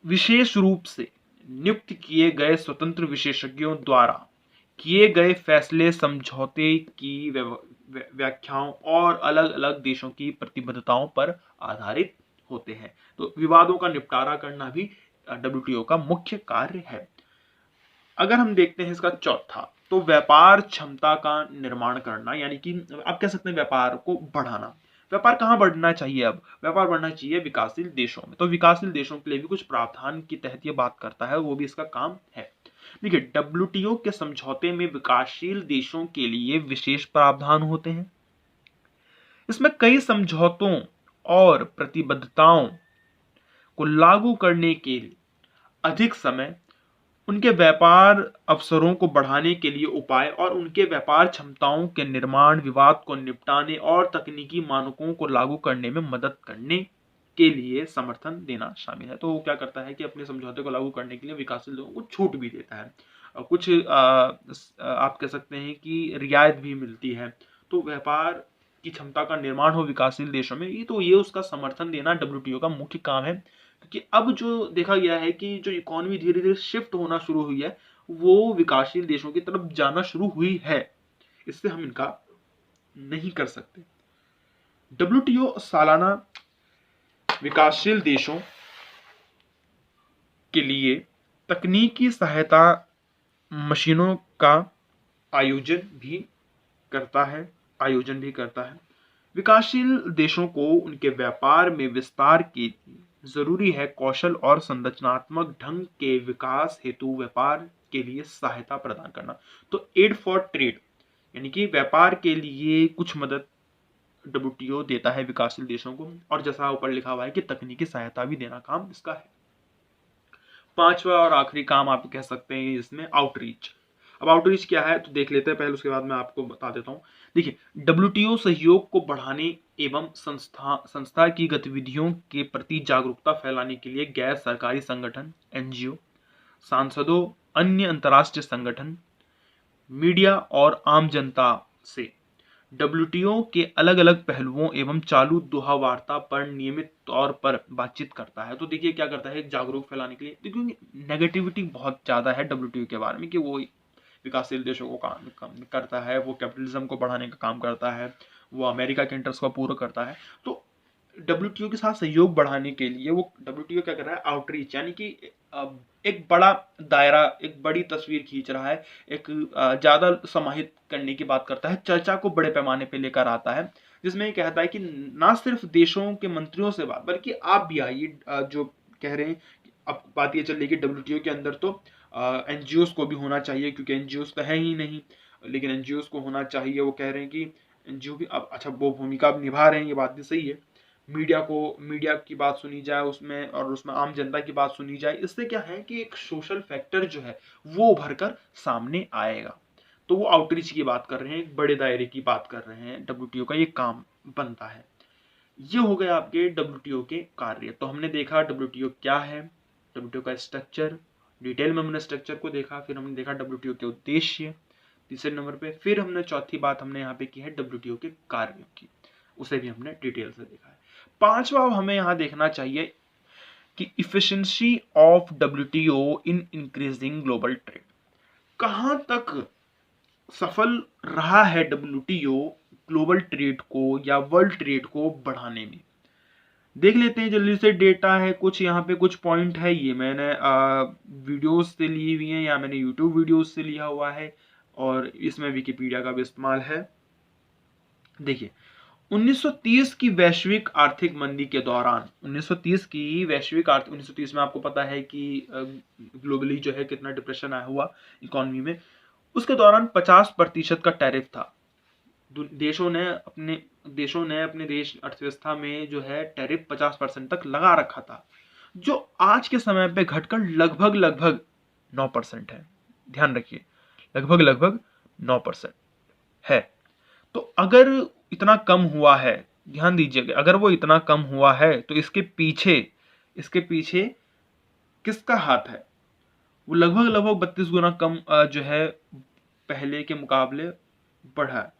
विशेष रूप से नियुक्त किए गए स्वतंत्र विशेषज्ञों द्वारा किए गए फैसले समझौते की व्याख्याओं और अलग अलग देशों की प्रतिबद्धताओं पर आधारित होते हैं। तो विवादों का निपटारा करना भी डब्ल्यूटीओ का मुख्य कार्य है। अगर हम देखते हैं इसका चौथा, तो व्यापार क्षमता का निर्माण करना, यानी कि आप कह सकते हैं व्यापार को बढ़ाना। व्यापार कहाँ बढ़ना चाहिए? अब व्यापार बढ़ना चाहिए विकासशील देशों में। तो विकासशील देशों के लिए भी कुछ प्रावधान के तहत ये बात करता है, वो भी इसका काम है। देखिए, डब्ल्यूटीओ के समझौते में विकासशील देशों के लिए विशेष प्रावधान होते हैं। इसमें कई समझौतों और प्रतिबद्धताओं को लागू करने के लिए अधिक समय, उनके व्यापार अवसरों को बढ़ाने के लिए उपाय और उनके व्यापार क्षमताओं के निर्माण, विवाद को निपटाने और तकनीकी मानकों को लागू करने में मदद करने के लिए समर्थन देना शामिल है। तो वो क्या करता है कि अपने समझौते को लागू करने के लिए विकासशील लोगों को छूट भी देता है और कुछ आप कह सकते हैं कि रियायत भी मिलती है। तो व्यापार की क्षमता का निर्माण हो विकासशील देशों में, ये उसका समर्थन देना डब्ल्यूटीओ का मुख्य काम है। क्योंकि अब जो देखा गया है कि जो इकोनॉमी धीरे धीरे शिफ्ट होना शुरू हुई है, वो विकासशील देशों की तरफ जाना शुरू हुई है। इससे हम इनका नहीं कर सकते। डब्ल्यूटीओ सालाना विकासशील देशों के लिए तकनीकी सहायता मशीनों का आयोजन भी करता है। विकासशील देशों को उनके व्यापार में विस्तार के लिए जरूरी है कौशल और संरचनात्मक ढंग के विकास हेतु व्यापार के लिए सहायता प्रदान करना। तो एड फॉर ट्रेड, यानी कि व्यापार के लिए कुछ मदद डब्ल्यूटीओ देता है विकासशील देशों को, और जैसा ऊपर लिखा हुआ है कि तकनीकी सहायता भी देना काम इसका है। पांचवा और आखिरी काम आप कह सकते हैं इसमें आउटरीच। अब आउटरीच क्या है तो देख लेते हैं पहले, उसके बाद मैं आपको बता देता हूँ। देखिए, डब्ल्यूटीओ सहयोग को बढ़ाने एवं संस्था की गतिविधियों के प्रति जागरूकता फैलाने के लिए गैर सरकारी संगठन, एनजीओ, सांसदों, अन्य अंतर्राष्ट्रीय संगठन, मीडिया और आम जनता से डब्ल्यूटीओ के अलग अलग पहलुओं एवं चालू दोहा वार्ता पर नियमित तौर पर बातचीत करता है। तो देखिए क्या करता है, जागरूक फैलाने के लिए, क्योंकि नेगेटिविटी बहुत ज्यादा है डब्ल्यूटीओ के बारे में कि वो विकासशील देशों को काम करता है, वो कैपिटलिज्म को बढ़ाने का काम करता है, वो अमेरिका के इंटरेस्ट को पूरा करता है। तो डब्ल्यूटीओ के साथ सहयोग बढ़ाने के लिए वो डब्ल्यूटीओ क्या कर रहा है, आउटरीच, यानी कि एक बड़ा दायरा, एक बड़ी तस्वीर खींच रहा है, एक ज्यादा समाहित करने की बात करता है, चर्चा को बड़े पैमाने पे लेकर आता है, जिसमें ये कहता है कि ना सिर्फ देशों के मंत्रियों से बात, बल्कि आप भी आइए। जो कह रहे हैं, अब बात ये चल रही है कि डब्ल्यूटीओ के अंदर तो एनजीओस को भी होना चाहिए, क्योंकि एनजीओस तो है ही नहीं, लेकिन एनजीओस को होना चाहिए। वो कह रहे हैं कि एनजीओ भी अब अच्छा वो भूमिका निभा रहे हैं, ये बात भी सही है, मीडिया की बात सुनी जाए उसमें, और उसमें आम जनता की बात सुनी जाए। इससे क्या है कि एक सोशल फैक्टर जो है वो उभर कर सामने आएगा। तो वो आउटरीच की बात कर रहे हैं, एक बड़े दायरे की बात कर रहे हैं, डब्ल्यूटीओ का ये काम बनता है। ये हो गया आपके डब्ल्यूटीओ के कार्य। तो हमने देखा डब्ल्यूटीओ क्या है, डब्ल्यूटीओ का स्ट्रक्चर, डिटेल में हमने स्ट्रक्चर को देखा, फिर हमने देखा डब्ल्यूटीओ के उद्देश्य तीसरे नंबर पे, फिर हमने चौथी बात हमने यहाँ पे की है डब्ल्यूटीओ के कार्यों की, उसे भी हमने डिटेल से देखा है। पांचवा हमें यहाँ देखना चाहिए कि efficiency of WTO in increasing global trade. कहां तक सफल रहा है डब्ल्यूटीओ ग्लोबल ट्रेड को या वर्ल्ड ट्रेड को बढ़ाने में। देख लेते हैं जल्दी से, डेटा है कुछ यहाँ पे, कुछ पॉइंट है, ये मैंने वीडियोस से ली हुई है या मैंने यूट्यूब वीडियोस से लिया हुआ है, और इसमें विकिपीडिया का भी इस्तेमाल है। देखिए 1930 की वैश्विक आर्थिक मंदी के दौरान, 1930 की वैश्विक आर्थिक, 1930 में आपको पता है कि ग्लोबली जो है कितना डिप्रेशन आया हुआ इकोनॉमी में, उसके दौरान 50% का टैरिफ था। देशों ने अपने देश अर्थव्यवस्था में जो है टैरिफ 50% तक लगा रखा था, जो आज के समय पे घटकर लगभग 9% है। ध्यान रखिए, लगभग 9% है। तो अगर इतना कम हुआ है, ध्यान दीजिएगा, अगर वो इतना कम हुआ है तो इसके पीछे किसका हाथ है? वो लगभग 32 गुना कम जो है पहले के मुकाबले बढ़ा है।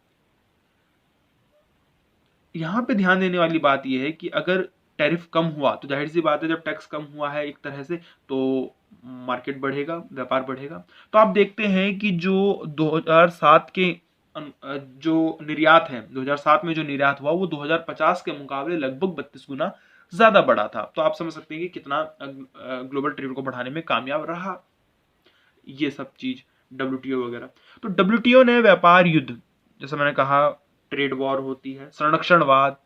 यहाँ पे ध्यान देने वाली बात यह है कि अगर टैरिफ कम हुआ तो जाहिर सी बात है, जब टैक्स कम हुआ है एक तरह से, तो मार्केट बढ़ेगा, व्यापार बढ़ेगा। तो आप देखते हैं कि जो 2007 के जो निर्यात है, 2007 में जो निर्यात हुआ वो 2050 के मुकाबले लगभग 32 गुना ज्यादा बढ़ा था। तो आप समझ सकते हैं कि कितना ग्लोबल ट्रेड को बढ़ाने में कामयाब रहा ये सब चीज, डब्ल्यूटीओ वगैरह। तो डब्ल्यूटीओ ने व्यापार युद्ध, जैसे मैंने कहा ट्रेड वॉर होती है, संरक्षणवाद,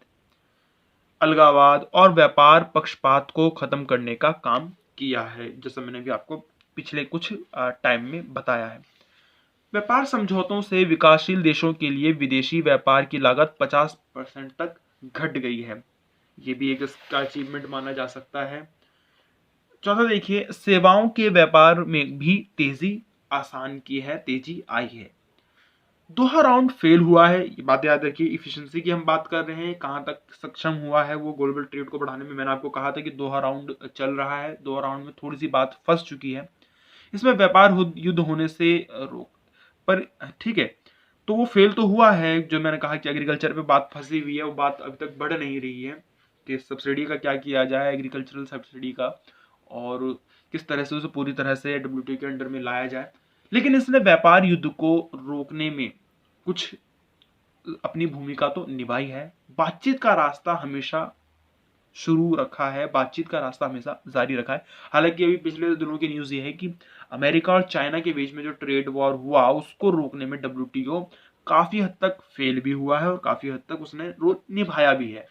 अलगावाद और व्यापार पक्षपात को खत्म करने का काम किया है, जैसे मैंने भी आपको पिछले कुछ टाइम में बताया है। व्यापार समझौतों से विकासशील देशों के लिए विदेशी व्यापार की लागत 50% तक घट गई है। ये भी एक इसका अचीवमेंट माना जा सकता है। चौथा देखिए, सेवाओं के व्यापार में भी तेजी आई है। दोहा राउंड फेल हुआ है, ये बात याद रखिए। इफिशिएंसी की हम बात कर रहे हैं, कहां तक सक्षम हुआ है वो ग्लोबल ट्रेड को बढ़ाने में। मैंने आपको कहा था कि दोहा राउंड चल रहा है, दोहा राउंड में थोड़ी सी बात फंस चुकी है, इसमें व्यापार युद्ध होने से रोक, पर ठीक है, तो वो फेल तो हुआ है। जो मैंने कहा कि एग्रीकल्चर पे बात फंसी हुई है, वो बात अभी तक बढ़ नहीं रही है कि सब्सिडी का क्या किया जाए, एग्रीकल्चरल सब्सिडी का, और किस तरह से उसे पूरी तरह से डब्ल्यूटीओ के अंडर में लाया जाए। लेकिन इसने व्यापार युद्ध को रोकने में कुछ अपनी भूमिका तो निभाई है। बातचीत का रास्ता हमेशा शुरू रखा है, बातचीत का रास्ता हमेशा जारी रखा है। हालांकि अभी पिछले दिनों की न्यूज ये है कि अमेरिका और चाइना के बीच में जो ट्रेड वॉर हुआ उसको रोकने में डब्ल्यूटीओ काफी हद तक फेल भी हुआ है और काफी हद तक उसने रोल निभाया भी है।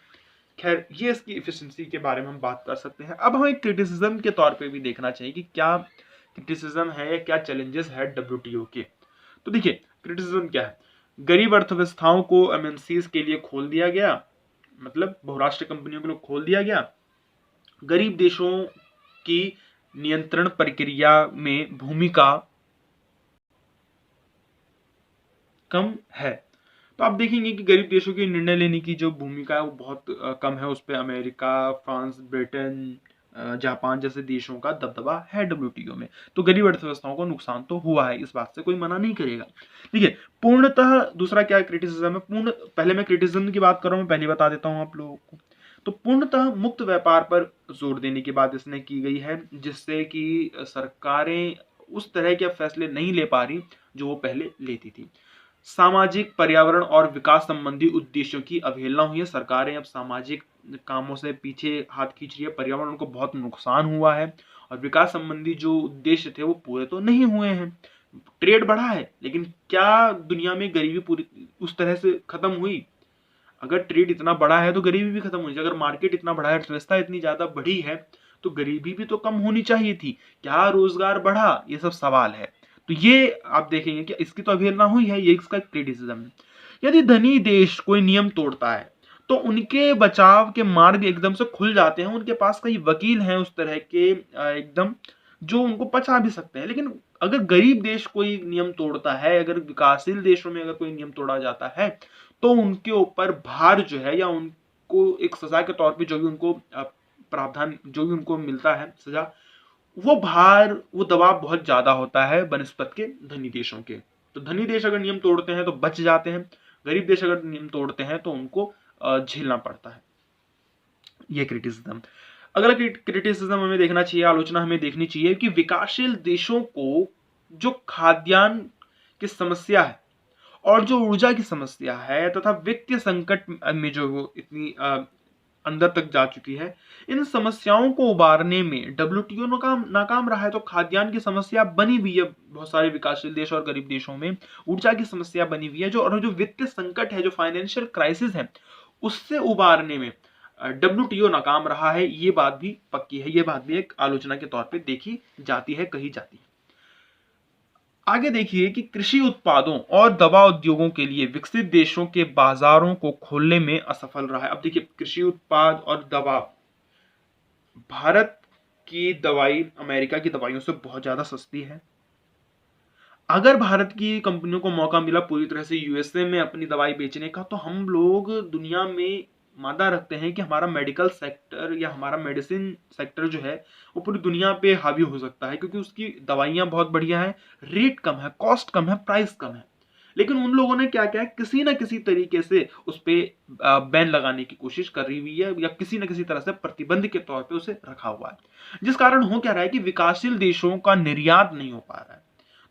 खैर, ये इसकी इफिशिएंसी के बारे में हम बात कर सकते हैं। अब हमें क्रिटिसिज्म के तौर पे भी देखना चाहिए कि क्या क्रिटिसिज्म है या क्या चैलेंजेस है डब्ल्यूटीओ के। तो देखिए, क्रिटिसिज्म क्या है? गरीब अर्थव्यवस्थाओं को एमएनसीज के लिए खोल दिया गया, मतलब बहुराष्ट्रीय कंपनियों के लिए खोल दिया गया। गरीब देशों की नियंत्रण प्रक्रिया में भूमिका कम है। तो आप देखेंगे कि गरीब देशों की निर्णय लेने की जो भूमिका है वो बहुत कम है। उस पर अमेरिका, फ्रांस, ब्रिटेन, जापान जैसे देशों का दबदबा है डब्ल्यूटीओ में। तो गरीब अर्थव्यवस्थाओं को नुकसान तो हुआ है, इस बात से कोई मना नहीं करेगा। देखिए, पूर्णतः दूसरा क्या क्रिटिसिज्म है, पहले मैं क्रिटिसिज्म की बात कर रहा हूँ, पहले बता देता हूँ आप लोगों को। तो पूर्णतः मुक्त व्यापार पर जोर देने की बात इसने की गई है, जिससे कि सरकारें उस तरह के फैसले नहीं ले पा रही जो वो पहले लेती थी। सामाजिक, पर्यावरण और विकास संबंधी उद्देश्यों की अवहेलना हुई है। सरकारें अब सामाजिक कामों से पीछे हाथ खींच रही है, पर्यावरण को बहुत नुकसान हुआ है, और विकास संबंधी जो उद्देश्य थे वो पूरे तो नहीं हुए हैं। ट्रेड बढ़ा है, लेकिन क्या दुनिया में गरीबी पूरी उस तरह से खत्म हुई? अगर ट्रेड इतना बड़ा है तो गरीबी भी खत्म हुई। अगर मार्केट इतना बड़ा है, अर्थव्यवस्था इतनी ज्यादा बढ़ी है, तो गरीबी भी तो कम होनी चाहिए थी। क्या रोजगार बढ़ा? ये सब सवाल है। तो ये आप देखेंगे कि इसकी तो अवहेलना हुई है, ये इसका क्रिटिसिज्म है। यदि धनी देश कोई नियम तोड़ता है तो उनके बचाव के मार्ग एकदम से खुल जाते हैं। उनके पास कई वकील हैं उस तरह के एकदम जो उनको बचा भी सकते हैं। लेकिन अगर गरीब देश कोई नियम तोड़ता है, अगर विकासशील देशों में अगर कोई नियम तोड़ा जाता है, तो उनके ऊपर भार जो है या उनको एक सजा के तौर पे जो भी उनको प्रावधान जो भी उनको मिलता है सजा, वो भार वो दबाव बहुत ज्यादा होता है बनिस्बत के धनी देशों के। तो धनी देश अगर नियम तोड़ते हैं तो बच जाते हैं, गरीब देश अगर नियम तोड़ते हैं तो उनको झेलना पड़ता है। ये क्रिटिसिज्म। अगला क्रिटिसिज्म हमें देखना चाहिए, आलोचना हमें देखनी चाहिए कि विकासशील देशों को जो खाद्यान्न की समस्या है और जो ऊर्जा की समस्या है तथा वित्तीय संकट में जो वो इतनी अंदर तक जा चुकी है, इन समस्याओं को उबारने में डब्ल्यूटीओ नाकाम रहा है। तो खाद्यान्न की समस्या बनी हुई है बहुत सारे विकासशील देश और गरीब देशों में, ऊर्जा की समस्या बनी हुई है, जो वित्तीय संकट है, जो फाइनेंशियल क्राइसिस है, उससे उबारने में डब्ल्यूटीओ नाकाम रहा है। ये बात भी पक्की है, ये बात भी एक आलोचना के तौर पे देखी जाती है, कही जाती है। आगे देखिए कि कृषि उत्पादों और दवा उद्योगों के लिए विकसित देशों के बाजारों को खोलने में असफल रहा है। अब देखिए कृषि उत्पाद और दवा, भारत की दवाई अमेरिका की दवाइयों से बहुत ज्यादा सस्ती है। अगर भारत की कंपनियों को मौका मिला पूरी तरह से यूएसए में अपनी दवाई बेचने का, तो हम लोग दुनिया में मादा रखते हैं कि हमारा मेडिकल सेक्टर या हमारा मेडिसिन सेक्टर जो है वो पूरी दुनिया पे हावी हो सकता है, क्योंकि उसकी दवाइयां बहुत बढ़िया है, रेट कम है, कॉस्ट कम है, प्राइस कम है। लेकिन उन लोगों ने क्या किया, किसी ना किसी तरीके से उस पर बैन लगाने की कोशिश कर रही हुई है या किसी ना किसी तरह से प्रतिबंध के तौर पे उसे रखा हुआ है, जिस कारण हो क्या रहा है कि विकासशील देशों का निर्यात नहीं हो पा रहा है।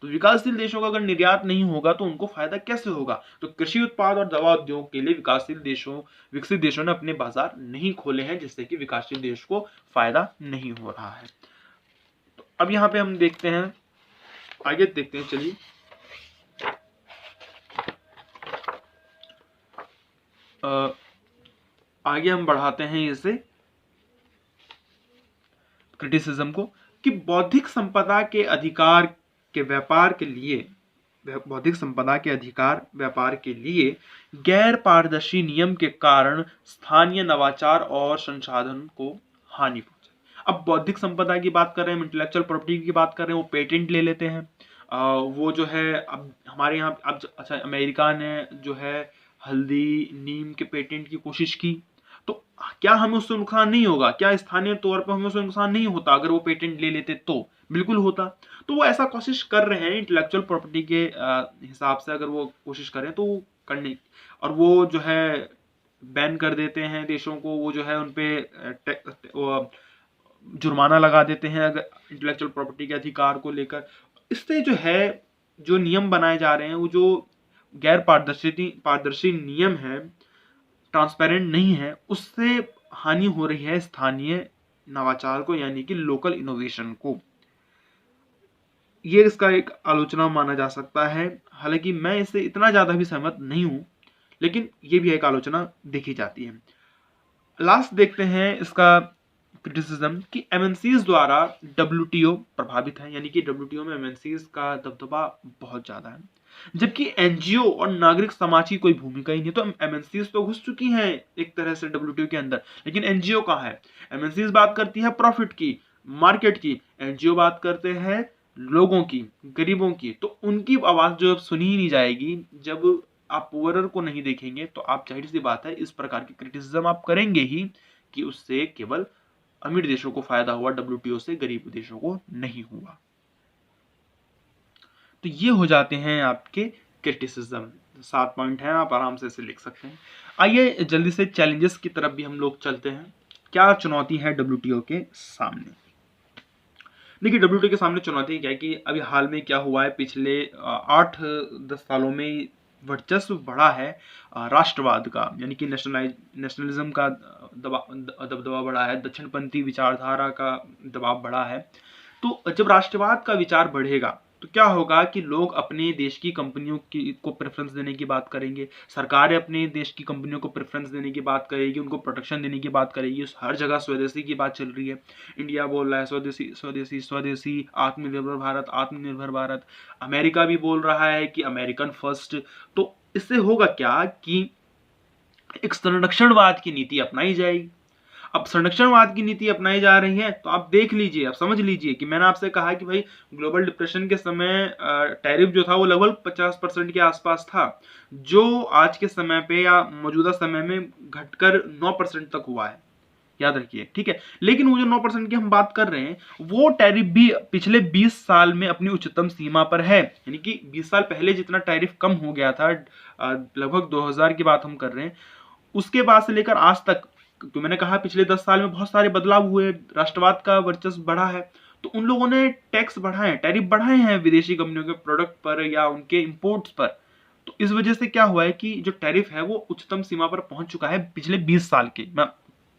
तो विकासशील देशों का अगर निर्यात नहीं होगा तो उनको फायदा कैसे होगा? तो कृषि उत्पाद और दवा उद्योग के लिए विकसित देशों ने अपने बाजार नहीं खोले हैं, जिससे कि विकासशील देश को फायदा नहीं हो रहा है। तो अब यहाँ पे हम देखते हैं, आगे देखते हैं, चलिए आगे हम बढ़ाते हैं इसे क्रिटिसिज्म को, कि बौद्धिक संपदा के अधिकार के व्यापार के लिए बौद्धिक संपदा के अधिकार व्यापार के लिए गैर पारदर्शी नियम के कारण स्थानीय नवाचार और संसाधन को हानि पहुंचे। अब बौद्धिक संपदा की बात कर रहे हैं, इंटेलेक्चुअल प्रॉपर्टी की बात कर रहे हैं, वो पेटेंट ले लेते हैं। वो जो है अब हमारे यहाँ अब अच्छा अमेरिका ने जो है हल्दी नीम के पेटेंट की कोशिश की, तो क्या हमें उससे नुकसान नहीं होगा? क्या स्थानीय तौर पर हमें उससे नुकसान नहीं होता? अगर वो पेटेंट ले लेते तो बिल्कुल होता। तो वो ऐसा कोशिश कर रहे हैं इंटेलेक्चुअल प्रॉपर्टी के हिसाब से, अगर वो कोशिश करें तो करने, और वो जो है बैन कर देते हैं देशों को, वो जो है उनपे जुर्माना लगा देते हैं अगर इंटेलेक्चुअल प्रॉपर्टी के अधिकार को लेकर। इससे जो है जो नियम बनाए जा रहे हैं वो जो गैर पारदर्शी नियम है, ट्रांसपेरेंट नहीं है, उससे हानि हो रही है स्थानीय नवाचार को, यानी कि लोकल इनोवेशन को। ये इसका एक आलोचना माना जा सकता है। हालांकि मैं इससे इतना ज्यादा भी सहमत नहीं हूं, लेकिन ये भी एक आलोचना देखी जाती है। लास्ट देखते हैं इसका क्रिटिसिज्म कि एमएनसीज द्वारा डब्ल्यूटीओ प्रभावित है, यानी कि डब्ल्यूटीओ में एमएनसीज का दबदबा बहुत ज्यादा है, जबकि एनजीओ और नागरिक समाज की कोई भूमिका ही नहीं। तो एमएनसीज तो घुस चुकी हैं एक तरह से डब्ल्यूटीओ के अंदर, लेकिन एनजीओ कहाँ है? एमएनसीज बात करती है प्रॉफिट की, मार्केट की, एनजीओ बात करते हैं लोगों की, गरीबों की। तो उनकी आवाज जो अब सुनी ही नहीं जाएगी, जब आप पुअरर को नहीं देखेंगे तो आप जाहिर सी बात है इस प्रकार की क्रिटिसिज्म आप करेंगे ही कि उससे केवल अमीर देशों को फायदा हुआ, डब्ल्यूटीओ से गरीब देशों को नहीं हुआ। तो ये हो जाते हैं आपके क्रिटिसिज्म। 7 पॉइंट हैं, आप आराम से इसे लिख सकते हैं। आइए जल्दी से चैलेंजेस की तरफ भी हम लोग चलते हैं। क्या चुनौती है डब्ल्यूटीओ के सामने? देखिए डब्ल्यूटीओ के सामने चुनौती क्या है कि अभी हाल में क्या हुआ है, पिछले 8-10 सालों में वर्चस्व बढ़ा है राष्ट्रवाद का, यानी कि नेशनलिज्म का दबदबा बढ़ा है, दक्षिणपंथी विचारधारा का दबाव बढ़ा है। तो जब राष्ट्रवाद का विचार बढ़ेगा तो क्या होगा कि लोग अपने देश की कंपनियों को प्रेफरेंस देने की बात करेंगे, सरकार अपने देश की कंपनियों को प्रेफरेंस देने की बात करेगी, उनको प्रोटेक्शन देने की बात करेगी। हर जगह स्वदेशी की बात चल रही है, इंडिया बोल रहा है स्वदेशी स्वदेशी स्वदेशी, आत्मनिर्भर भारत आत्मनिर्भर भारत। अमेरिका भी बोल रहा है कि अमेरिकन फर्स्ट। तो इससे होगा क्या कि एक संरक्षणवाद की नीति अपनाई जाएगी। अब संरक्षणवाद की नीति अपनाई जा रही है तो आप देख लीजिए, आप समझ लीजिए कि मैंने आपसे कहा कि भाई ग्लोबल डिप्रेशन के समय टैरिफ जो था वो लगभग 50% के आसपास था, जो आज के समय पे या मौजूदा समय में घटकर 9% तक हुआ है, याद रखिए, ठीक है। लेकिन वो जो 9% की हम बात कर रहे हैं, वो टैरिफ भी पिछले 20 साल में अपनी उच्चतम सीमा पर है, यानी कि 20 साल पहले जितना टैरिफ कम हो गया था, लगभग 2000 की बात हम कर रहे हैं, उसके बाद से लेकर आज तक, तो मैंने कहा पिछले 10 साल में बहुत सारे बदलाव हुए, राष्ट्रवाद का वर्चस्व बढ़ा है, तो उन लोगों ने टैक्स बढ़ाए, टैरिफ बढ़ाए हैं विदेशी कंपनियों के प्रोडक्ट पर या उनके इंपोर्ट्स पर। तो इस वजह से क्या हुआ है कि जो टैरिफ है वो उच्चतम सीमा पर पहुंच चुका है पिछले 20 साल के। मैं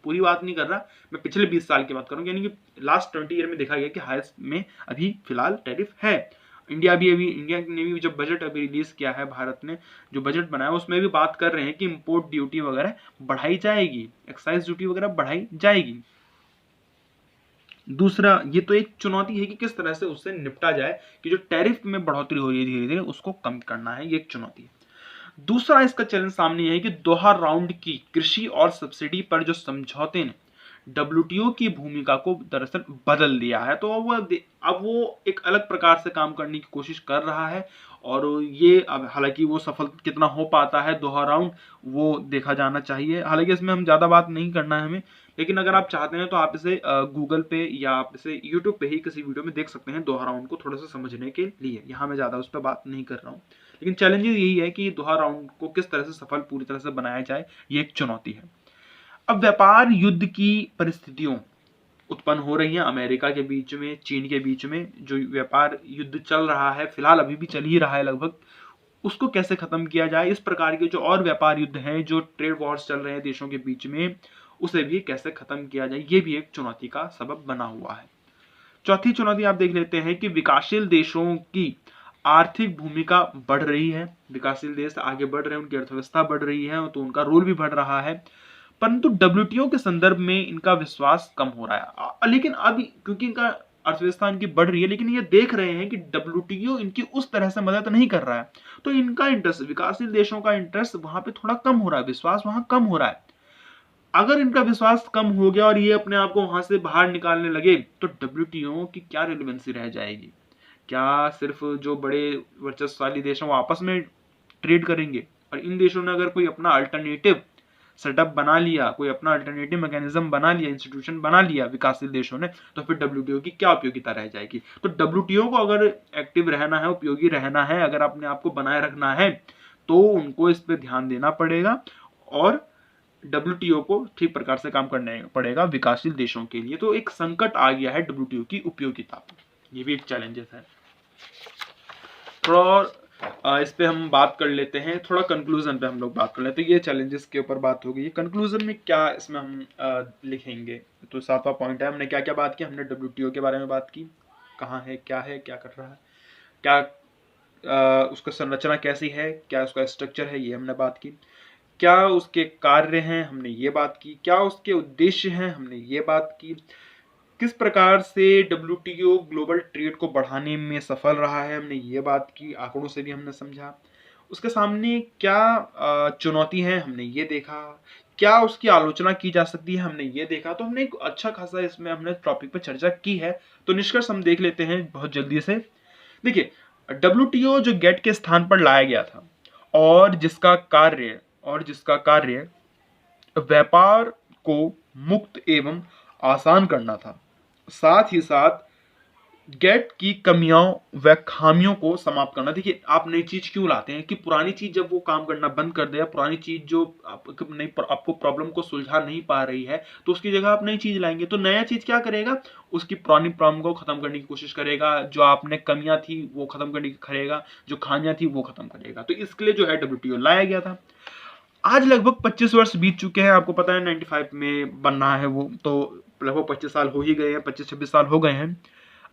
पूरी बात नहीं कर रहा, मैं पिछले 20 साल की बात करूँ, यानी कि लास्ट 20 ईयर में देखा गया कि हाईएस्ट में अभी फिलहाल टैरिफ है। इंडिया ने भी जब बजट अभी रिलीज किया है, भारत ने जो बजट बनाया उसमें भी बात कर रहे हैं कि इंपोर्ट ड्यूटी वगैरह बढ़ाई जाएगी, एक्साइज ड्यूटी वगैरह बढ़ाई जाएगी। दूसरा, ये तो एक चुनौती है कि किस तरह से उससे निपटा जाए, कि जो टैरिफ में बढ़ोतरी हो रही है धीरे धीरे उसको कम करना है, ये एक चुनौती है। दूसरा इसका चैलेंज सामने यह है कि दोहा राउंड की कृषि और सब्सिडी पर जो समझौते ने डब्ल्यूटीओ की भूमिका को दरअसल बदल दिया है, तो अब वो एक अलग प्रकार से काम करने की कोशिश कर रहा है, और ये अब हालांकि वो सफल कितना हो पाता है दोहा राउंड, वो देखा जाना चाहिए। हालांकि इसमें हम ज्यादा बात नहीं करना है हमें, लेकिन अगर आप चाहते हैं तो आप इसे गूगल पे या आप इसे यूट्यूब पे ही किसी वीडियो में देख सकते हैं दोहा राउंड को थोड़ा सा समझने के लिए। यहाँ मैं ज्यादा उस पर बात नहीं कर रहा हूँ, लेकिन चैलेंज यही है कि दोहा राउंड को किस तरह से सफल पूरी तरह से बनाया जाए, ये एक चुनौती है। अब व्यापार युद्ध की परिस्थितियों उत्पन्न हो रही हैं अमेरिका के बीच में, चीन के बीच में, जो व्यापार युद्ध चल रहा है फिलहाल, अभी भी चल ही रहा है लगभग, उसको कैसे खत्म किया जाए। इस प्रकार के जो और व्यापार युद्ध हैं, जो ट्रेड वॉर्स चल रहे हैं देशों के बीच में, उसे भी कैसे खत्म किया जाए, ये भी एक चुनौती का सबब बना हुआ है। चौथी चुनौती आप देख लेते हैं कि विकासशील देशों की आर्थिक भूमिका बढ़ रही है, विकासशील देश आगे बढ़ रहे हैं, उनकी अर्थव्यवस्था बढ़ रही है, तो उनका रोल भी बढ़ रहा है, परंतु डब्ल्यूटीओ के संदर्भ में इनका विश्वास कम हो रहा है। लेकिन अब क्योंकि इनका अर्थव्यवस्था इनकी बढ़ रही है, लेकिन ये देख रहे हैं कि डब्ल्यूटीओ इनकी उस तरह से मदद नहीं कर रहा है, तो इनका इंटरेस्ट, विकासशील देशों का इंटरेस्ट वहां पे थोड़ा कम हो रहा है, विश्वास वहां कम हो रहा है। अगर इनका विश्वास कम हो गया और ये अपने आप को वहां से बाहर निकालने लगे, तो डब्ल्यूटीओ की क्या रिलेवेंसी रह जाएगी? क्या सिर्फ जो बड़े वर्चस्वशाली देश हैं वो आपस में ट्रेड करेंगे? और इन देशों ने अगर कोई अपना अल्टरनेटिव सेटअप बना लिया, कोई अपना अल्टरनेटिव मैकेनिज्म बना लिया, इंस्टीट्यूशन बना लिया विकासशील देशों ने, तो फिर डब्ल्यूटीओ की क्या उपयोगिता रह जाएगी? तो डब्ल्यूटीओ को अगर एक्टिव रहना है, उपयोगी रहना है, अगर अपने आप को बनाए रखना है, तो उनको इस पे ध्यान देना पड़ेगा, और डब्ल्यूटीओ को ठीक प्रकार से काम करना पड़ेगा विकासशील देशों के लिए। तो एक संकट आ गया है डब्ल्यूटीओ की उपयोगिता पर, ये भी एक चैलेंजेस है। थोड़ा इस पे हम बात कर लेते हैं, थोड़ा कंक्लूजन पे हम लोग बात कर लेते हैं। तो ये चैलेंजेस के ऊपर बात हो गई। कंक्लूजन में क्या इसमें हम लिखेंगे, तो 7वां पॉइंट है, हमने क्या क्या बात की, हमने डब्ल्यूटीओ के बारे में बात की, कहाँ है, क्या कर रहा है, क्या उसका संरचना कैसी है, क्या उसका स्ट्रक्चर है, ये हमने बात की। क्या उसके कार्य हैं, हमने ये बात की। क्या उसके उद्देश्य हैं, हमने ये बात की। किस प्रकार से डब्ल्यूटीओ ग्लोबल ट्रेड को बढ़ाने में सफल रहा है, हमने ये बात की, आंकड़ों से भी हमने समझा। उसके सामने क्या चुनौती है, हमने ये देखा। क्या उसकी आलोचना की जा सकती है, हमने ये देखा। तो हमने एक अच्छा खासा इसमें हमने टॉपिक पर चर्चा की है। तो निष्कर्ष हम देख लेते हैं बहुत जल्दी से। देखिए, डब्ल्यूटीओ जो गेट के स्थान पर लाया गया था, और जिसका कार्य व्यापार को मुक्त एवं आसान करना था, साथ ही साथ गेट की कमियों व खामियों को समाप्त करना। देखिए, आप नई चीज क्यों लाते हैं कि पुरानी चीज जब वो काम करना बंद कर दे, पुरानी चीज जो आपको प्रॉब्लम को सुलझा नहीं पा रही है, तो उसकी जगह आप नई चीज लाएंगे। तो नया चीज क्या करेगा, उसकी पुरानी प्रॉब्लम को खत्म करने की कोशिश करेगा, जो आपने कमियां थी वो खत्म करने की करेगा, जो खामियां थी वो खत्म करेगा। तो इसके लिए जो है डब्ल्यूटीओ लाया गया था। आज लगभग 25 वर्ष बीत चुके हैं, आपको पता है 95 में बन रहा है वो, तो लगभग 25 साल हो ही गए हैं, 25-26 साल हो गए हैं।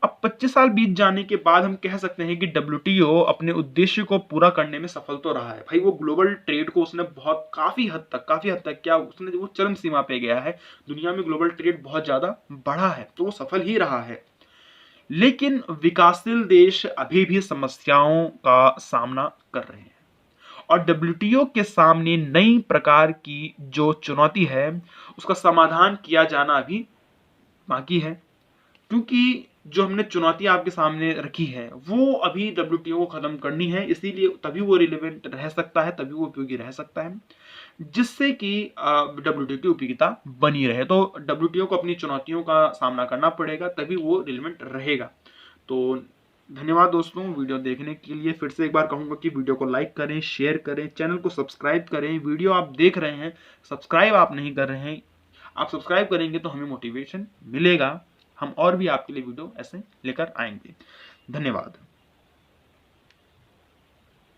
अब 25 साल बीत जाने के बाद हम कह सकते हैं कि डब्ल्यूटीओ अपने उद्देश्य को पूरा करने में सफल तो रहा है। भाई, वो ग्लोबल ट्रेड को उसने बहुत काफी हद तक क्या उसने वो चरम सीमा पे गया है। दुनिया में ग्लोबल ट्रेड बहुत ज्यादा बढ़ा है, तो वो सफल ही रहा है। लेकिन विकासशील देश अभी भी समस्याओं का सामना कर रहे हैं, और डब्ल्यूटीओ के सामने नई प्रकार की जो चुनौती है उसका समाधान किया जाना अभी बाकी है, क्योंकि जो हमने चुनौती आपके सामने रखी है वो अभी डब्ल्यूटीओ को खत्म करनी है, इसीलिए तभी वो रिलेवेंट रह सकता है, तभी वो उपयोगी रह सकता है, जिससे कि डब्ल्यूटीओ की उपयोगिता बनी रहे। तो डब्ल्यूटीओ को अपनी चुनौतियों का सामना करना पड़ेगा, तभी वो रिलेवेंट रहेगा। तो धन्यवाद दोस्तों वीडियो देखने के लिए। फिर से एक बार कहूंगा कि वीडियो को लाइक करें, शेयर करें, चैनल को सब्सक्राइब करें। वीडियो आप देख रहे हैं, सब्सक्राइब आप नहीं कर रहे हैं, आप सब्सक्राइब करेंगे तो हमें मोटिवेशन मिलेगा, हम और भी आपके लिए वीडियो ऐसे लेकर आएंगे। धन्यवाद।